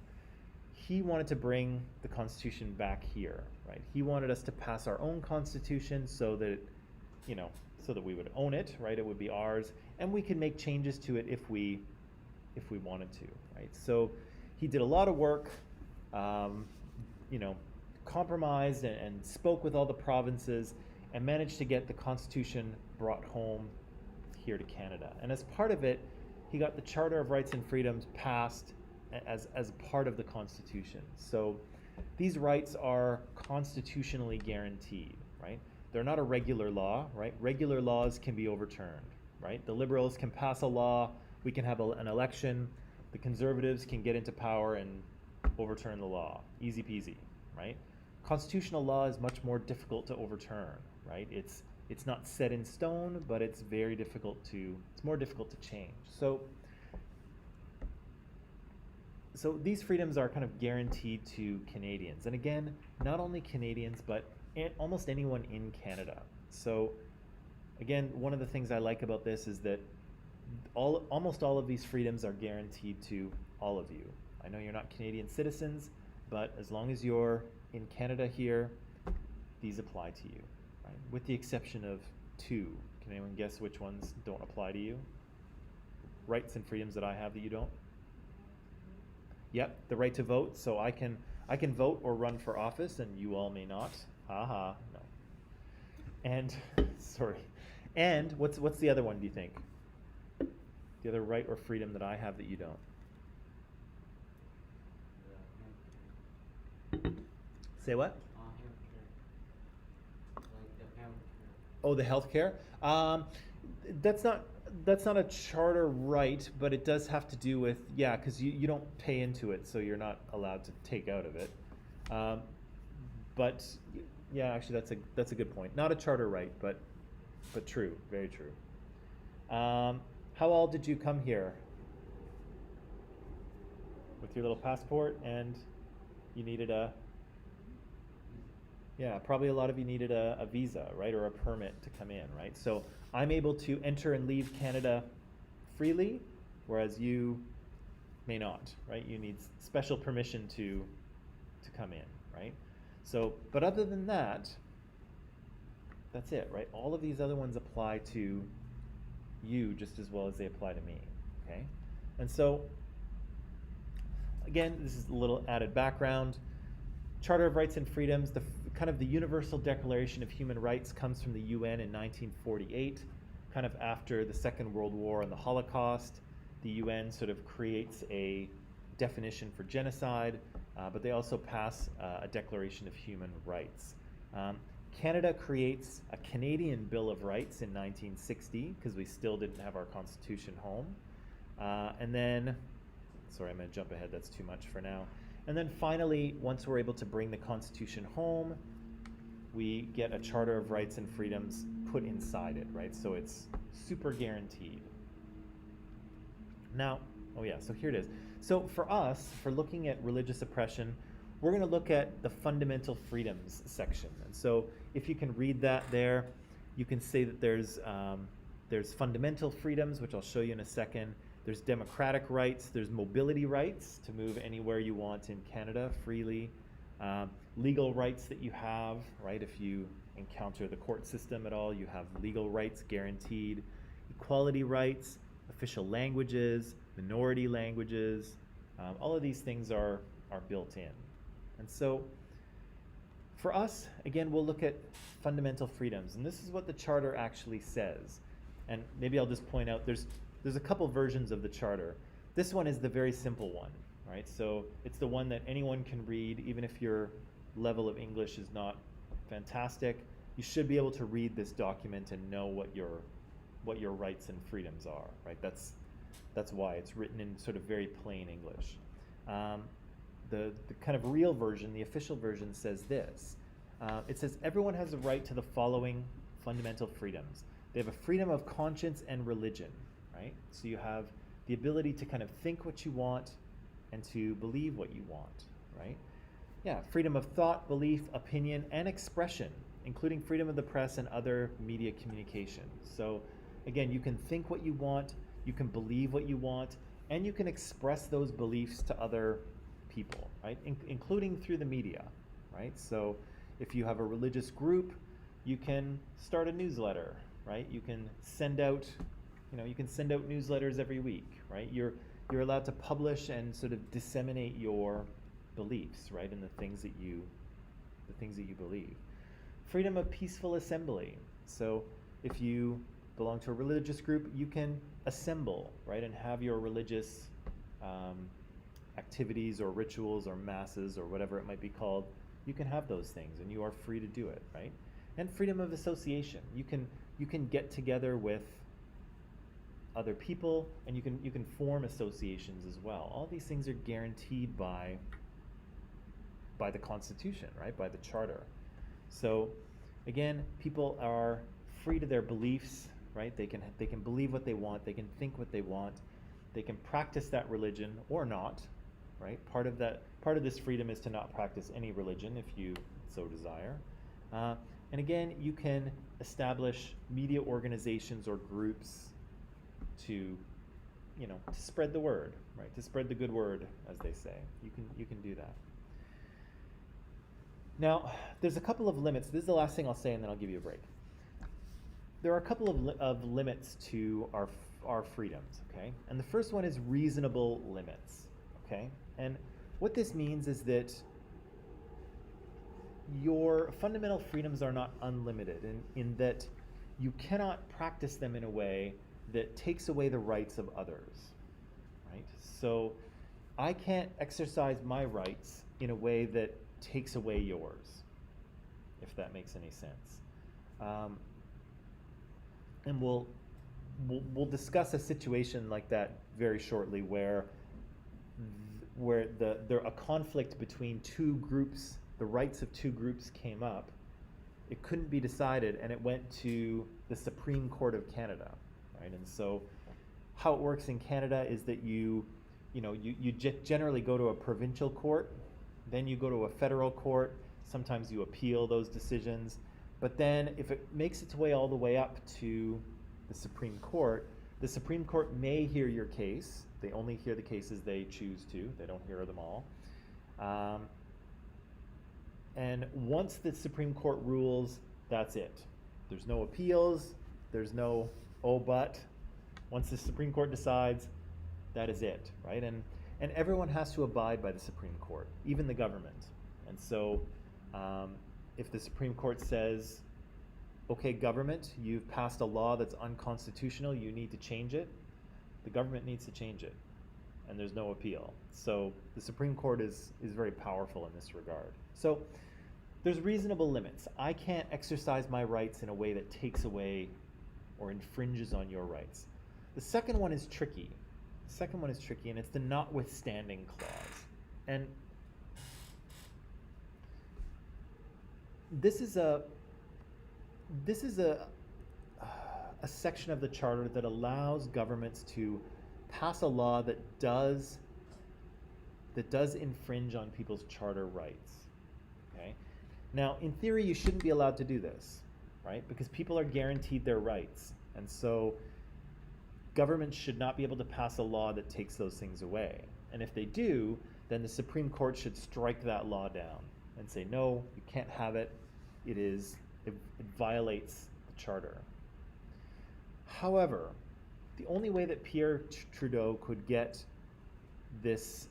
he wanted to bring the Constitution back here, right? He wanted us to pass our own Constitution so that we would own it, right? It would be ours, and we could make changes to it if we wanted to, right? So he did a lot of work, compromised and spoke with all the provinces and managed to get the Constitution brought home here to Canada. And as part of it, he got the Charter of Rights and Freedoms passed as part of the Constitution. So these rights are constitutionally guaranteed, right? They're not a regular law, right? Regular laws can be overturned, right? The Liberals can pass a law, we can have an election, the Conservatives can get into power and overturn the law. Easy peasy, right? Constitutional law is much more difficult to overturn, right? It's not set in stone, but it's more difficult to change. So these freedoms are kind of guaranteed to Canadians. And again, not only Canadians, but almost anyone in Canada. So again, one of the things I like about this is that almost all of these freedoms are guaranteed to all of you. I know you're not Canadian citizens, but as long as you're in Canada here, these apply to you, right? With the exception of two. Can anyone guess which ones don't apply to you? Rights and freedoms that I have that you don't? Yep, the right to vote. So I can vote or run for office, and you all may not. Haha, no. And sorry. And what's the other one, do you think? The other right or freedom that I have that you don't? Say what? Oh, the healthcare. That's not a charter right, but it does have to do with, yeah, because you don't pay into it, so you're not allowed to take out of it. But yeah, actually, that's a good point. Not a charter right, but true, very true. How all did you come here? With your little passport, and you needed probably a lot of you needed a visa, right, or a permit to come in, right? So I'm able to enter and leave Canada freely, whereas you may not, right? You need special permission to come in, right? So, but other than that, that's it, right? All of these other ones apply to you just as well as they apply to me, okay? And so, again, this is a little added background. Charter of Rights and Freedoms, kind of the Universal Declaration of Human Rights comes from the UN in 1948, kind of after the Second World War and the Holocaust. The UN sort of creates a definition for genocide, but they also pass a Declaration of Human Rights. Canada creates a Canadian Bill of Rights in 1960 because we still didn't have our Constitution home. And then, sorry, I'm going to jump ahead, that's too much for now. And then finally, once we're able to bring the Constitution home, we get a Charter of Rights and Freedoms put inside it, right? So it's super guaranteed. Now, oh yeah, so here it is. So for us, for looking at religious oppression, we're going to look at the fundamental freedoms section. And so if you can read that there, you can say that there's fundamental freedoms, which I'll show you in a second. There's democratic rights, there's mobility rights to move anywhere you want in Canada freely, legal rights that you have, right? If you encounter the court system at all, you have legal rights guaranteed, equality rights, official languages, minority languages, all of these things are built in. And so for us, again, we'll look at fundamental freedoms, and this is what the Charter actually says. And maybe I'll just point out, there's a couple versions of the Charter. This one is the very simple one, right? So it's the one that anyone can read, even if your level of English is not fantastic. You should be able to read this document and know what your rights and freedoms are, right? That's why it's written in sort of very plain English. The kind of real version, the official version, says this. It says everyone has a right to the following fundamental freedoms. They have a freedom of conscience and religion, right? So you have the ability to kind of think what you want and to believe what you want, right? Yeah, freedom of thought, belief, opinion, and expression, including freedom of the press and other media communication. So again, you can think what you want, you can believe what you want, and you can express those beliefs to other people, right? Including through the media, right? So if you have a religious group, you can start a newsletter, right? You can send out, newsletters every week, right? You're allowed to publish and sort of disseminate your beliefs, right? And the things that you believe. Freedom of peaceful assembly. So if you belong to a religious group, you can assemble, right? And have your religious activities or rituals or masses or whatever it might be called. You can have those things and you are free to do it, right? And freedom of association. You can get together with other people and you can form associations as well. All these things are guaranteed by the Constitution, right? By the Charter. So again, people are free to their beliefs, right? They can believe what they want, they can think what they want, they can practice that religion or not, right? Part of this freedom is to not practice any religion if you so desire. And again, you can establish media organizations or groups to to spread the word, right? To spread the good word, as they say. You can do that. Now, there's a couple of limits. This is the last thing I'll say, and then I'll give you a break. There are a couple of limits to our freedoms, okay? And the first one is reasonable limits, okay? And what this means is that your fundamental freedoms are not unlimited in that you cannot practice them in a way that takes away the rights of others, right? So I can't exercise my rights in a way that takes away yours, if that makes any sense. And we'll discuss a situation like that very shortly where there a conflict between two groups, the rights of two groups came up. It couldn't be decided, and it went to the Supreme Court of Canada, right? And so how it works in Canada is that you generally go to a provincial court, then you go to a federal court, sometimes you appeal those decisions, but then if it makes its way all the way up to the Supreme Court may hear your case. They only hear the cases they choose to. They don't hear them all. And once the Supreme Court rules, that's it. There's no appeals. There's no, oh, but. Once the Supreme Court decides, that is it, right? And everyone has to abide by the Supreme Court, even the government. And so if the Supreme Court says, okay, government, you've passed a law that's unconstitutional, you need to change it, the government needs to change it, and there's no appeal. So the Supreme Court is very powerful in this regard. So there's reasonable limits. I can't exercise my rights in a way that takes away or infringes on your rights. The second one is tricky. And it's the notwithstanding clause. And this is a section of the Charter that allows governments to pass a law that does infringe on people's charter rights. Okay? Now, in theory, you shouldn't be allowed to do this, right? Because people are guaranteed their rights. And so governments should not be able to pass a law that takes those things away. And if they do, then the Supreme Court should strike that law down and say, no, you can't have it. It violates the Charter. However, the only way that Pierre Trudeau could get this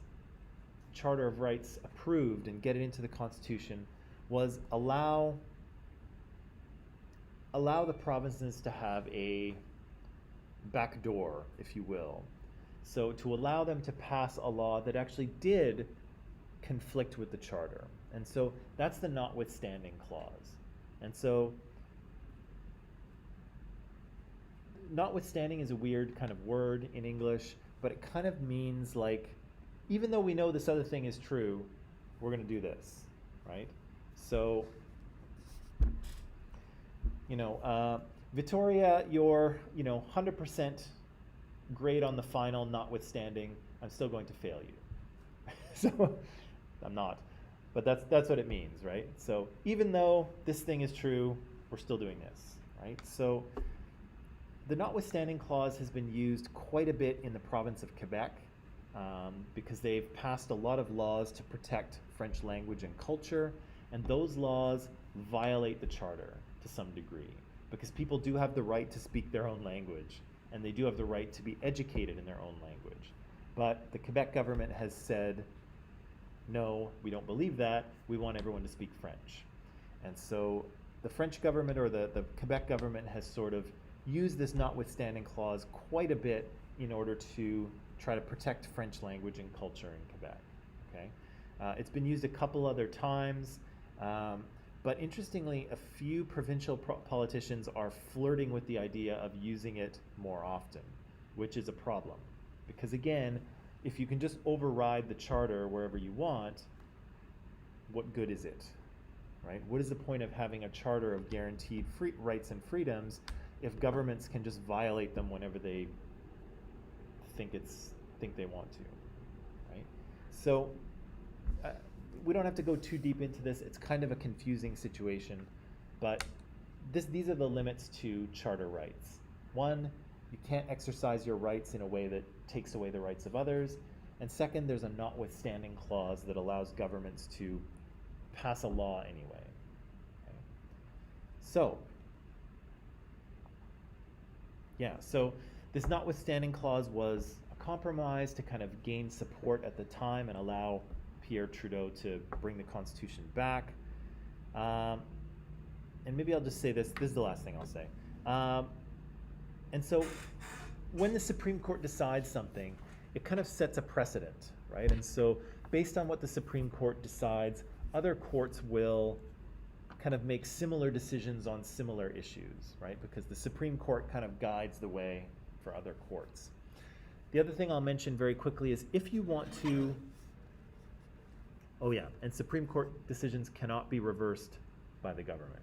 Charter of Rights approved and get it into the Constitution was allow the provinces to have a back door, if you will. So to allow them to pass a law that actually did conflict with the Charter. And so that's the notwithstanding clause. And so notwithstanding is a weird kind of word in English, but it kind of means like, even though we know this other thing is true, we're going to do this, right? So, Victoria, you're, 100% grade on the final, notwithstanding, I'm still going to fail you. So, I'm not. But that's what it means, right? So, even though this thing is true, we're still doing this, right? So, the notwithstanding clause has been used quite a bit in the province of Quebec because they've passed a lot of laws to protect French language and culture, and those laws violate the Charter to some degree because people do have the right to speak their own language, and they do have the right to be educated in their own language. But the Quebec government has said, no, we don't believe that. We want everyone to speak French. And so the French government or the Quebec government has sort of used this notwithstanding clause quite a bit in order to try to protect French language and culture in Quebec. Okay, it's been used a couple other times, but interestingly, a few provincial politicians are flirting with the idea of using it more often, which is a problem. Because again, if you can just override the Charter wherever you want, what good is it, right? What is the point of having a Charter of guaranteed rights and freedoms if governments can just violate them whenever they think they want to, right? So we don't have to go too deep into this. It's kind of a confusing situation, but these are the limits to charter rights. One, you can't exercise your rights in a way that takes away the rights of others. And second, there's a notwithstanding clause that allows governments to pass a law anyway. Okay. So, yeah, so this notwithstanding clause was a compromise to kind of gain support at the time and allow Pierre Trudeau to bring the Constitution back. And maybe I'll just say this is the last thing I'll say. And so when the Supreme Court decides something, it kind of sets a precedent, right? And so based on what the Supreme Court decides, other courts will kind of make similar decisions on similar issues, right? Because the Supreme Court kind of guides the way for other courts. The other thing I'll mention very quickly is if you want to, oh yeah, and Supreme Court decisions cannot be reversed by the government.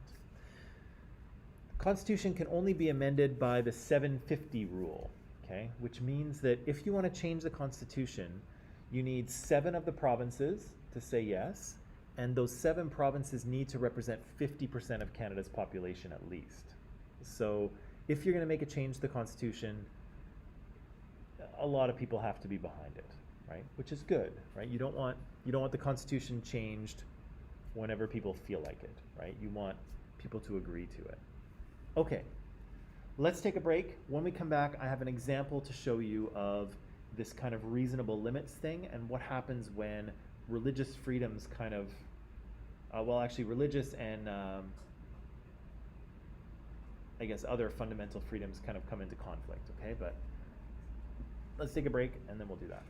The Constitution can only be amended by the 750 rule, okay? Which means that if you want to change the Constitution, you need 7 of the provinces to say yes, and those 7 provinces need to represent 50% of Canada's population at least. So if you're going to make a change to the Constitution, a lot of people have to be behind it, right? Which is good, right? You don't want the Constitution changed whenever people feel like it, right? You want people to agree to it. Okay, let's take a break. When we come back, I have an example to show you of this kind of reasonable limits thing and what happens when religious freedoms kind of, well, actually religious and I guess other fundamental freedoms kind of come into conflict, okay? But let's take a break and then we'll do that.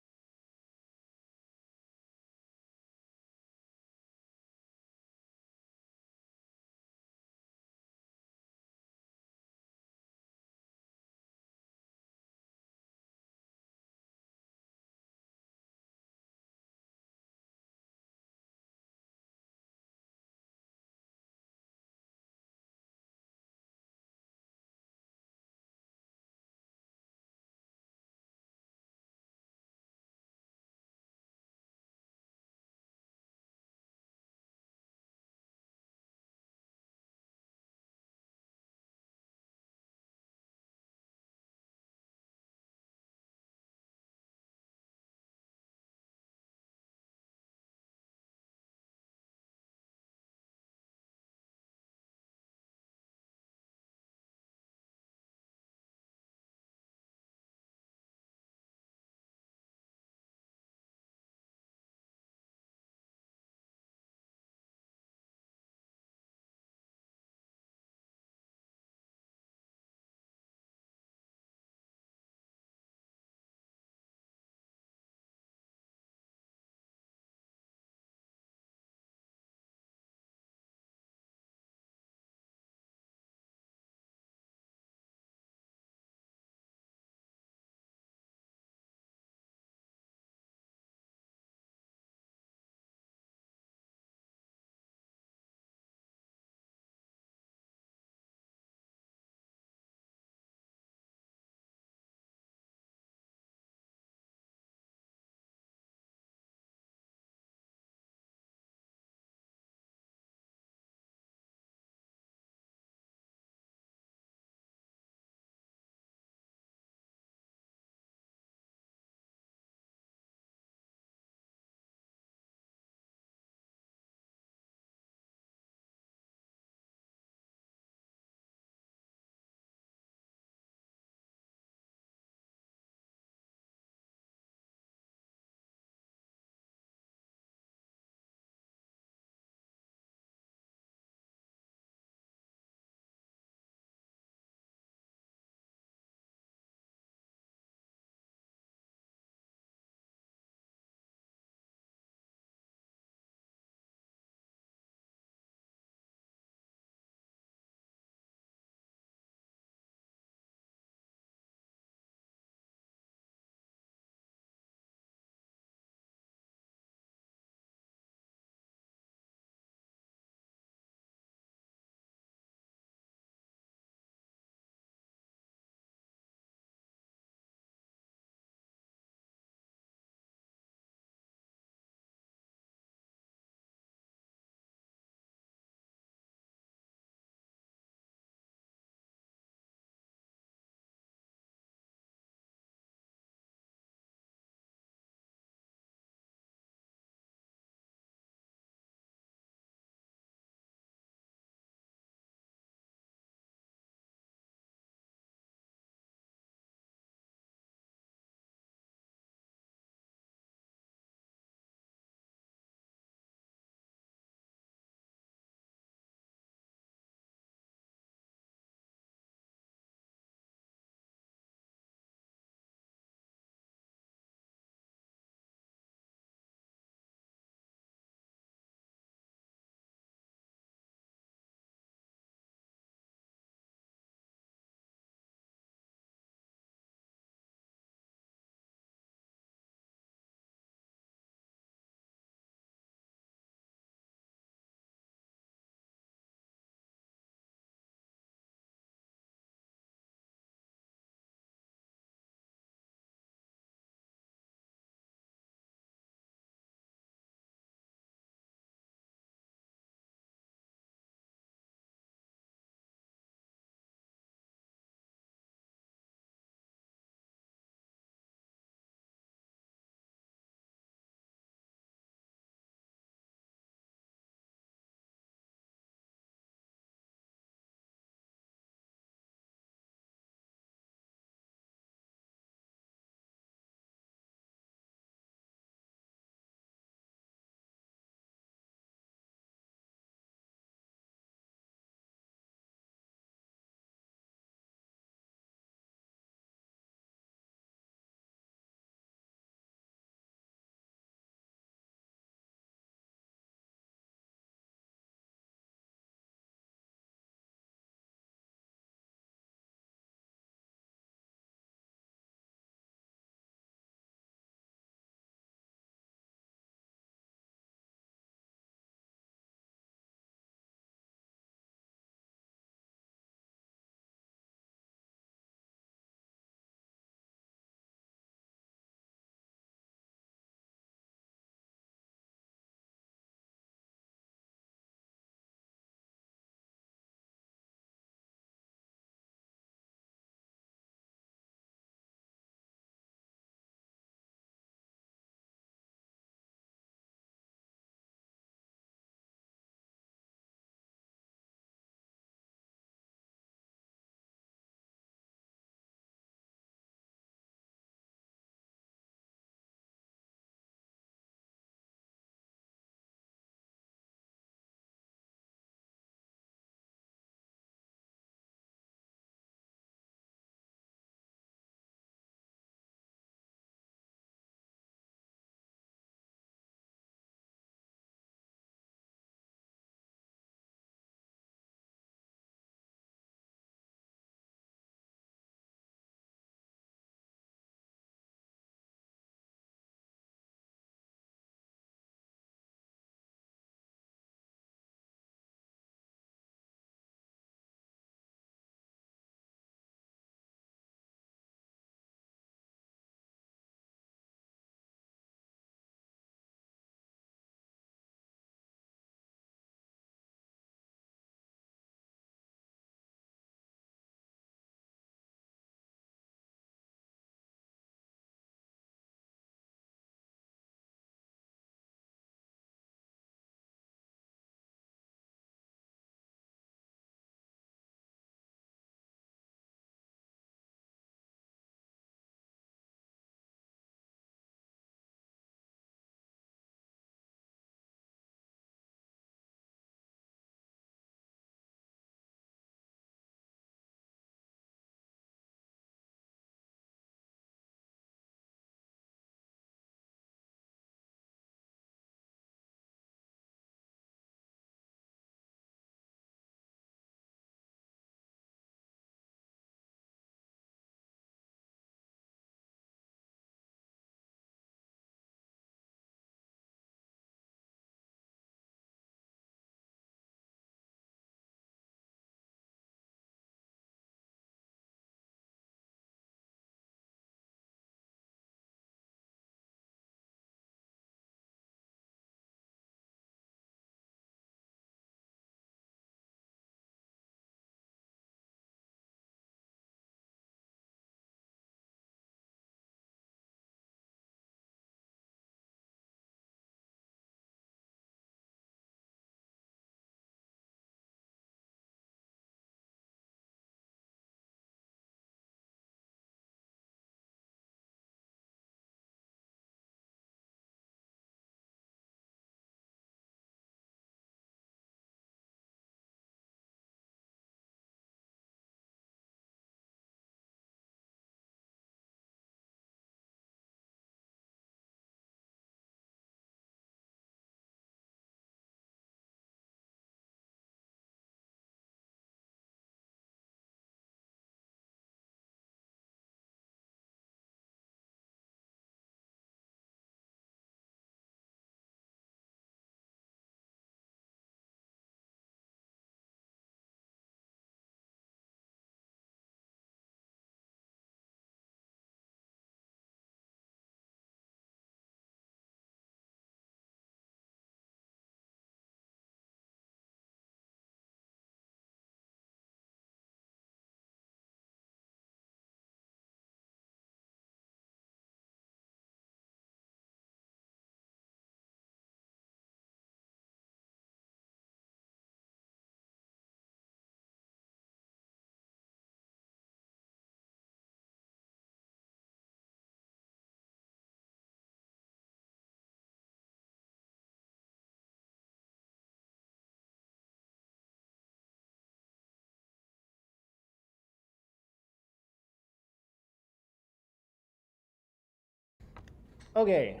Okay,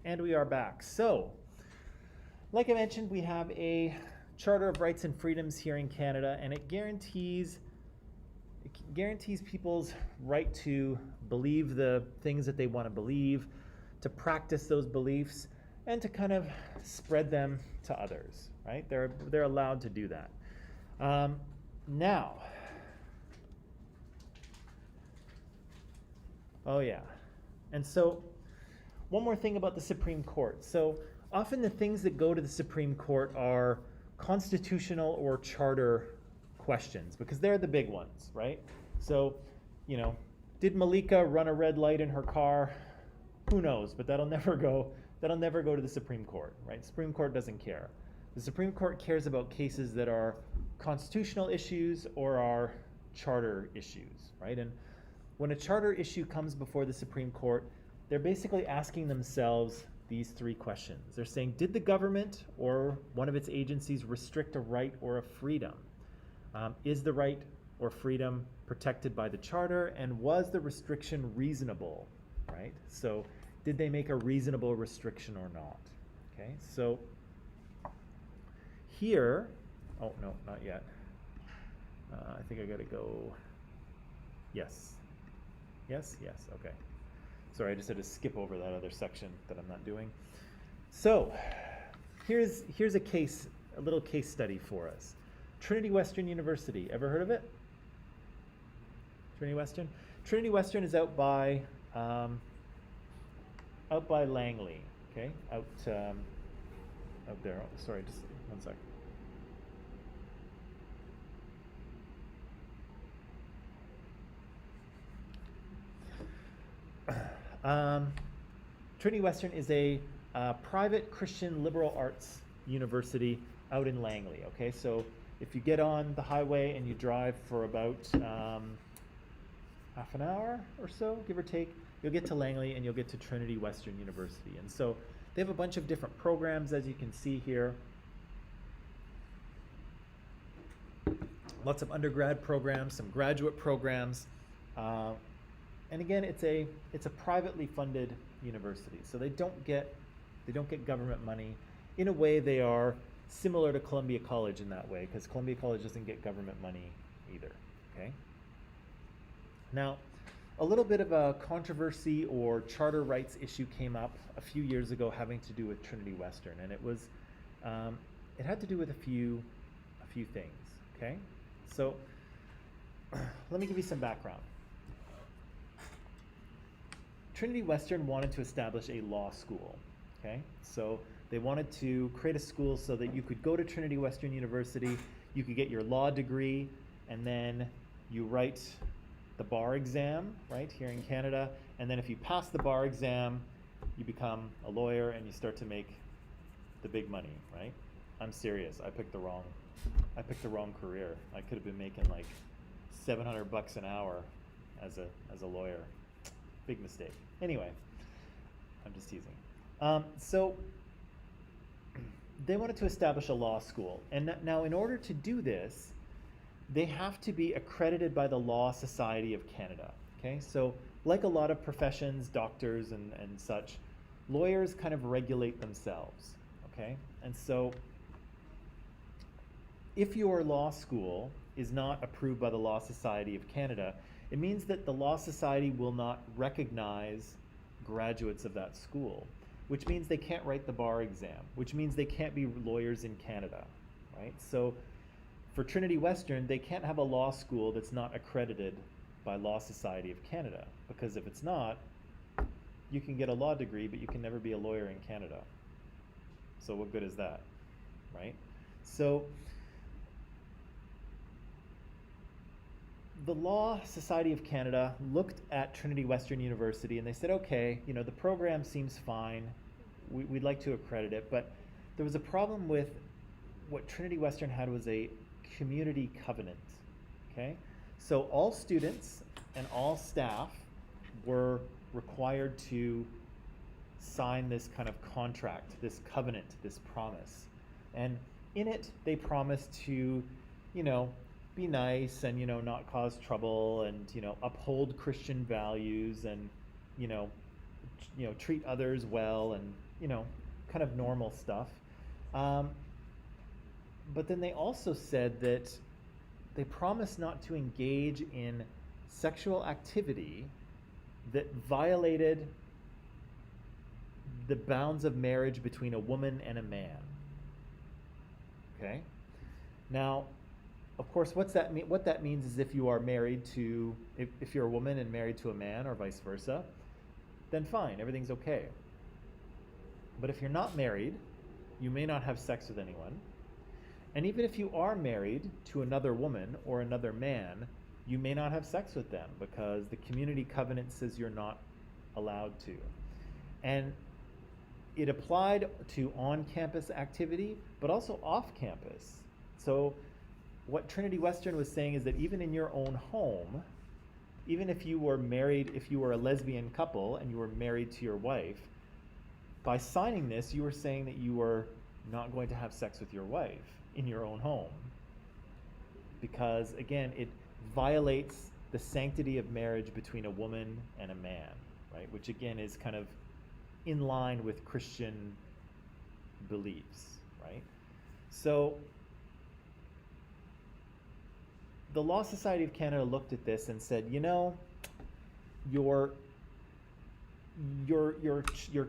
and we are back. So, like I mentioned, we have a Charter of Rights and Freedoms here in Canada, and it guarantees people's right to believe the things that they want to believe, to practice those beliefs, and to kind of spread them to others. Right? They're allowed to do that. Now, oh yeah, and so one more thing about the Supreme Court. So often the things that go to the Supreme Court are constitutional or charter questions because they're the big ones, right? So, did Malika run a red light in her car? Who knows? But that'll never go to the Supreme Court, right? Supreme Court doesn't care. The Supreme Court cares about cases that are constitutional issues or are charter issues, right? And when a charter issue comes before the Supreme Court, they're basically asking themselves these three questions. They're saying, did the government or one of its agencies restrict a right or a freedom? Is the right or freedom protected by the charter, and was the restriction reasonable, right? So did they make a reasonable restriction or not? Okay, so here, oh no, not yet. I think I gotta go, yes, okay. Sorry, I just had to skip over that other section that I'm not doing. So here's a little case study for us. Trinity Western University, ever heard of it? Trinity Western? Trinity Western is out by Langley, okay? Out there, sorry, just one sec. Trinity Western is a private Christian liberal arts university out in Langley, okay? So if you get on the highway and you drive for about half an hour or so, give or take, you'll get to Langley and you'll get to Trinity Western University. And so they have a bunch of different programs, as you can see here. Lots of undergrad programs, some graduate programs. And again, it's a privately funded university, so they don't get government money. In a way, they are similar to Columbia College in that way, because Columbia College doesn't get government money either. Okay. Now, a little bit of a controversy or charter rights issue came up a few years ago, having to do with Trinity Western, and it was it had to do with a few things. Okay, so let me give you some background. Trinity Western wanted to establish a law school, okay? So they wanted to create a school so that you could go to Trinity Western University, you could get your law degree, and then you write the bar exam, right, here in Canada, and then if you pass the bar exam, you become a lawyer and you start to make the big money, right? I'm serious, I picked the wrong career. I could have been making like $700 an hour as a lawyer. Big mistake. Anyway, I'm just teasing. So they wanted to establish a law school. And now in order to do this, they have to be accredited by the Law Society of Canada. Okay, so like a lot of professions, doctors and such, lawyers kind of regulate themselves. Okay, and so if your law school is not approved by the Law Society of Canada, it means that the Law Society will not recognize graduates of that school, which means they can't write the bar exam, which means they can't be lawyers in Canada, right? So for Trinity Western, they can't have a law school that's not accredited by Law Society of Canada, because if it's not, you can get a law degree, but you can never be a lawyer in Canada. So what good is that, right? So the Law Society of Canada looked at Trinity Western University and they said, okay, the program seems fine. We'd like to accredit it, but there was a problem with what Trinity Western had was a community covenant, okay? So all students and all staff were required to sign this kind of contract, this covenant, this promise. And in it, they promised to, be nice and, not cause trouble and, uphold Christian values and, treat others well, and kind of normal stuff. Um, but then they also said that they promised not to engage in sexual activity that violated the bounds of marriage between a woman and a man. Okay? Now, of course, what that means is if you are married to, if you're a woman and married to a man, or vice versa, then fine, everything's okay. But if you're not married, you may not have sex with anyone. And even if you are married to another woman or another man, you may not have sex with them because the community covenant says you're not allowed to. And it applied to on-campus activity, but also off-campus. So what Trinity Western was saying is that even in your own home, even if you were married, if you were a lesbian couple and you were married to your wife, by signing this, you were saying that you were not going to have sex with your wife in your own home. Because, again, it violates the sanctity of marriage between a woman and a man, right? Which, again, is kind of in line with Christian beliefs, right? So the Law Society of Canada looked at this and said, your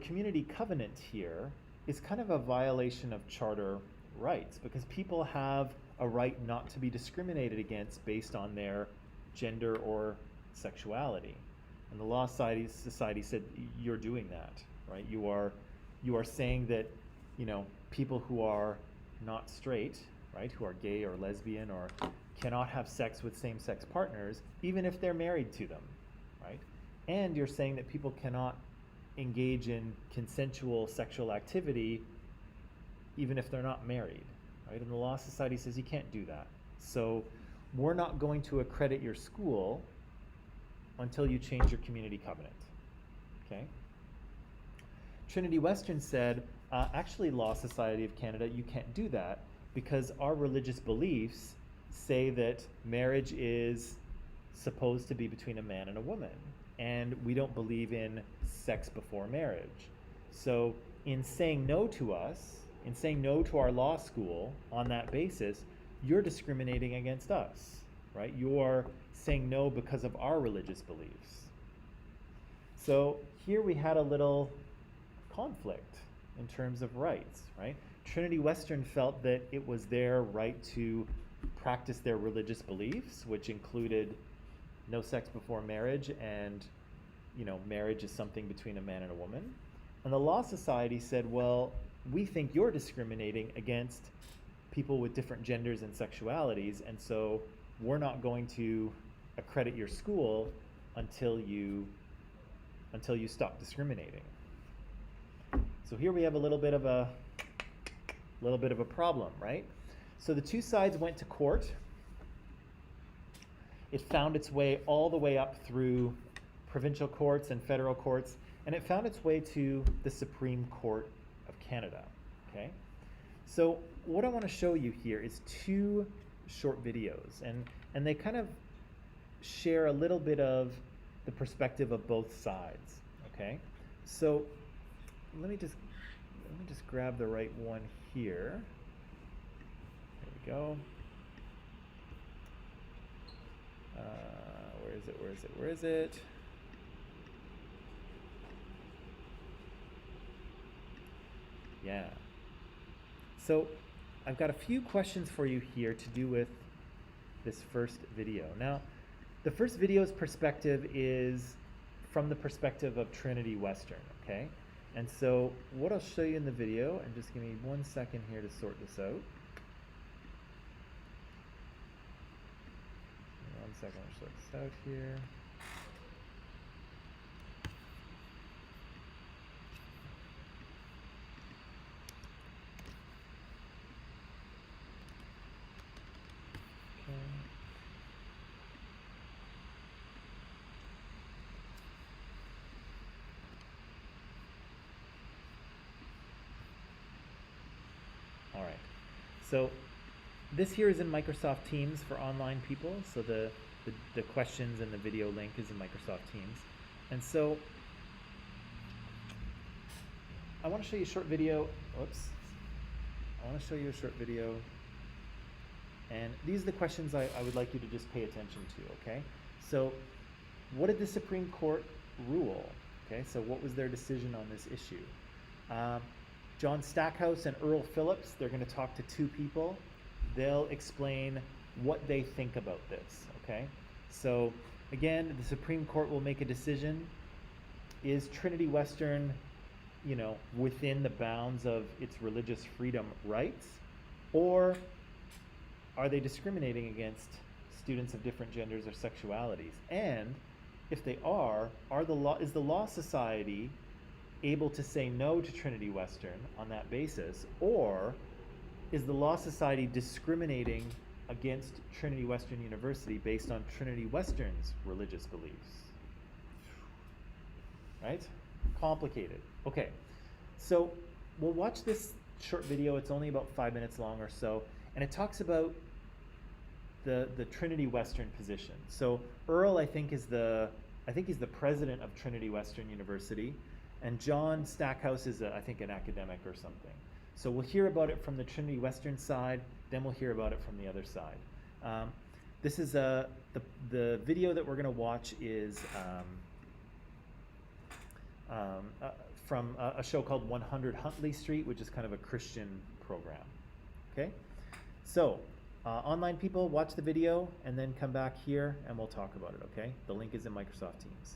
community covenant here is kind of a violation of charter rights, because people have a right not to be discriminated against based on their gender or sexuality. And the Law Society said, you're doing that, right? You are saying that, people who are not straight, right, who are gay or lesbian or cannot have sex with same-sex partners, even if they're married to them, right? And you're saying that people cannot engage in consensual sexual activity even if they're not married, right? And the Law Society says you can't do that. So we're not going to accredit your school until you change your community covenant, okay? Trinity Western said, actually, Law Society of Canada, you can't do that because our religious beliefs say that marriage is supposed to be between a man and a woman, and we don't believe in sex before marriage. So in saying no to us, in saying no to our law school on that basis, you're discriminating against us, right? You are saying no because of our religious beliefs. So here we had a little conflict in terms of rights, right? Trinity Western felt that it was their right to practice their religious beliefs, which included no sex before marriage, and marriage is something between a man and a woman. And the Law Society said, well, we think you're discriminating against people with different genders and sexualities, and so we're not going to accredit your school until you stop discriminating. So here we have a little bit of a problem, right? So the two sides went to court. It found its way all the way up through provincial courts and federal courts, and it found its way to the Supreme Court of Canada, okay? So what I want to show you here is two short videos, and they kind of share a little bit of the perspective of both sides, okay? So let me just grab the right one here. There we go. Where is it? Yeah. So I've got a few questions for you here to do with this first video. Now, the first video's perspective is from the perspective of Trinity Western, okay? And so what I'll show you in the video, and just give me 1 second here to sort this out. 1 second, I'll sort this out here. All right, so this here is in Microsoft Teams for online people. So the questions and the video link is in Microsoft Teams. And so I want to show you a short video. Oops. I want to show you a short video. And these are the questions I would like you to just pay attention to, okay? So, what did the Supreme Court rule? Okay, so what was their decision on this issue? John Stackhouse and Earl Phillips, they're going to talk to two people. They'll explain what they think about this, okay? So, again, the Supreme Court will make a decision. Is Trinity Western, within the bounds of its religious freedom rights? Or are they discriminating against students of different genders or sexualities? And if they is the Law Society able to say no to Trinity Western on that basis? Or is the Law Society discriminating against Trinity Western University based on Trinity Western's religious beliefs? Right? Complicated. Okay, so we'll watch this short video. It's only about 5 minutes long or so, and it talks about the Trinity Western position. So Earl, I think he's the president of Trinity Western University, and John Stackhouse is I think an academic or something. So we'll hear about it from the Trinity Western side, then we'll hear about it from the other side. This is the video that we're going to watch is from a show called 100 Huntley Street, which is kind of a Christian program. Okay, so online people, watch the video and then come back here and we'll talk about it. Okay, the link is in Microsoft Teams.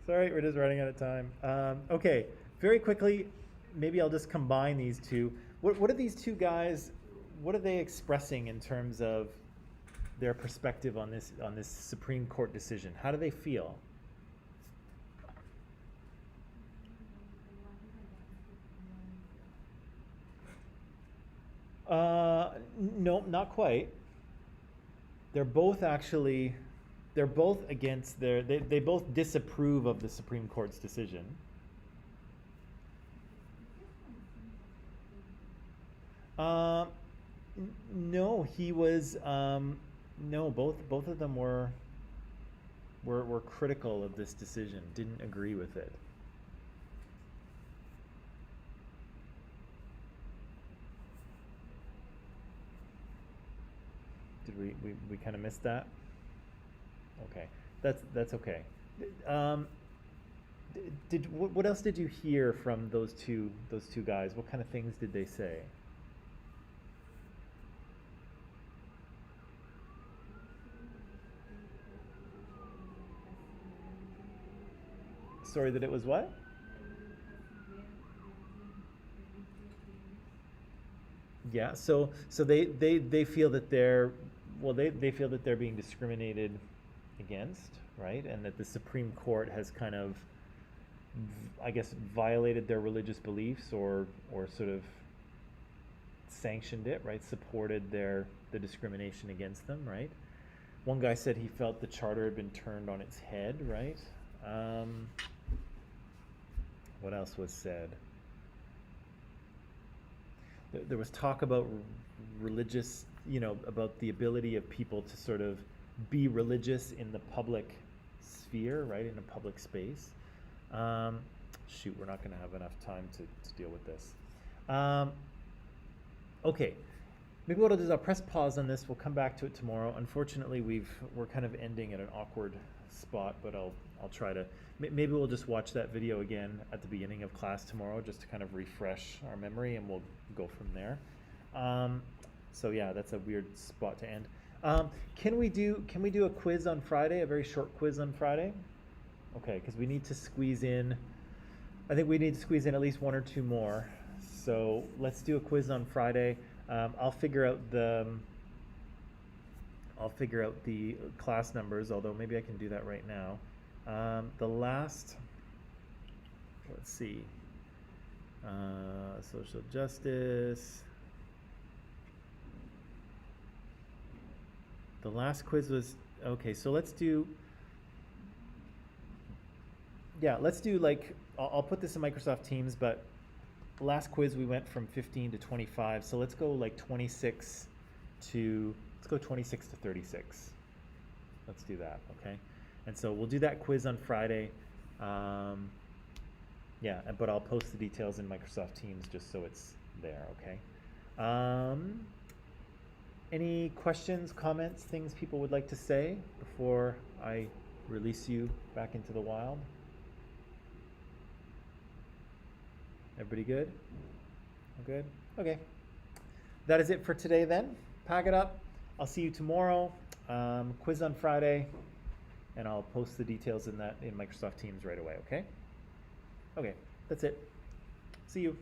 Sorry, we're just running out of time. Okay, very quickly, maybe I'll just combine these two. What are these two guys? What are they expressing in terms of their perspective on this Supreme Court decision? How do they feel? No, not quite. They're both actually, they're both against they both disapprove of the Supreme Court's decision. Uh, no, he was, no, both of them were critical of this decision, didn't agree with it. Did we kind of missed that? Okay, that's okay. Um, what else did you hear from those two guys? What kind of things did they say? Sorry, that it was what? Yeah, so they feel that they're well they feel that they're being discriminated against, right? And that the Supreme Court has kind of I guess violated their religious beliefs or sort of sanctioned it, right? Supported the discrimination against them, right? One guy said he felt the charter had been turned on its head, right? Um, what else was said? There was talk about religious, about the ability of people to sort of be religious in the public sphere, right, in a public space. Um, Shoot, we're not going to have enough time to deal with this. Um, okay, maybe what I'll do is I'll press pause on this. We'll come back to it tomorrow. Unfortunately, we're kind of ending at an awkward spot, but I'll try to. Maybe we'll just watch that video again at the beginning of class tomorrow, just to kind of refresh our memory, and we'll go from there. So yeah, that's a weird spot to end. Can we do a quiz on Friday? A very short quiz on Friday? Okay, because we need to squeeze in. I think we need to squeeze in at least one or two more. So let's do a quiz on Friday. I'll figure out the class numbers, although maybe I can do that right now. Let's see, social justice. The last quiz was, okay, so let's do like, I'll put this in Microsoft Teams, but last quiz we went from 15 to 25, so let's go like 26 to 36. Let's do that, okay? And so we'll do that quiz on Friday. Yeah, but I'll post the details in Microsoft Teams just so it's there, okay? Any questions, comments, things people would like to say before I release you back into the wild? Everybody good? All good? Okay. That is it for today then. Pack it up. I'll see you tomorrow. Quiz on Friday, and I'll post the details in Microsoft Teams right away, okay? Okay, that's it. See you.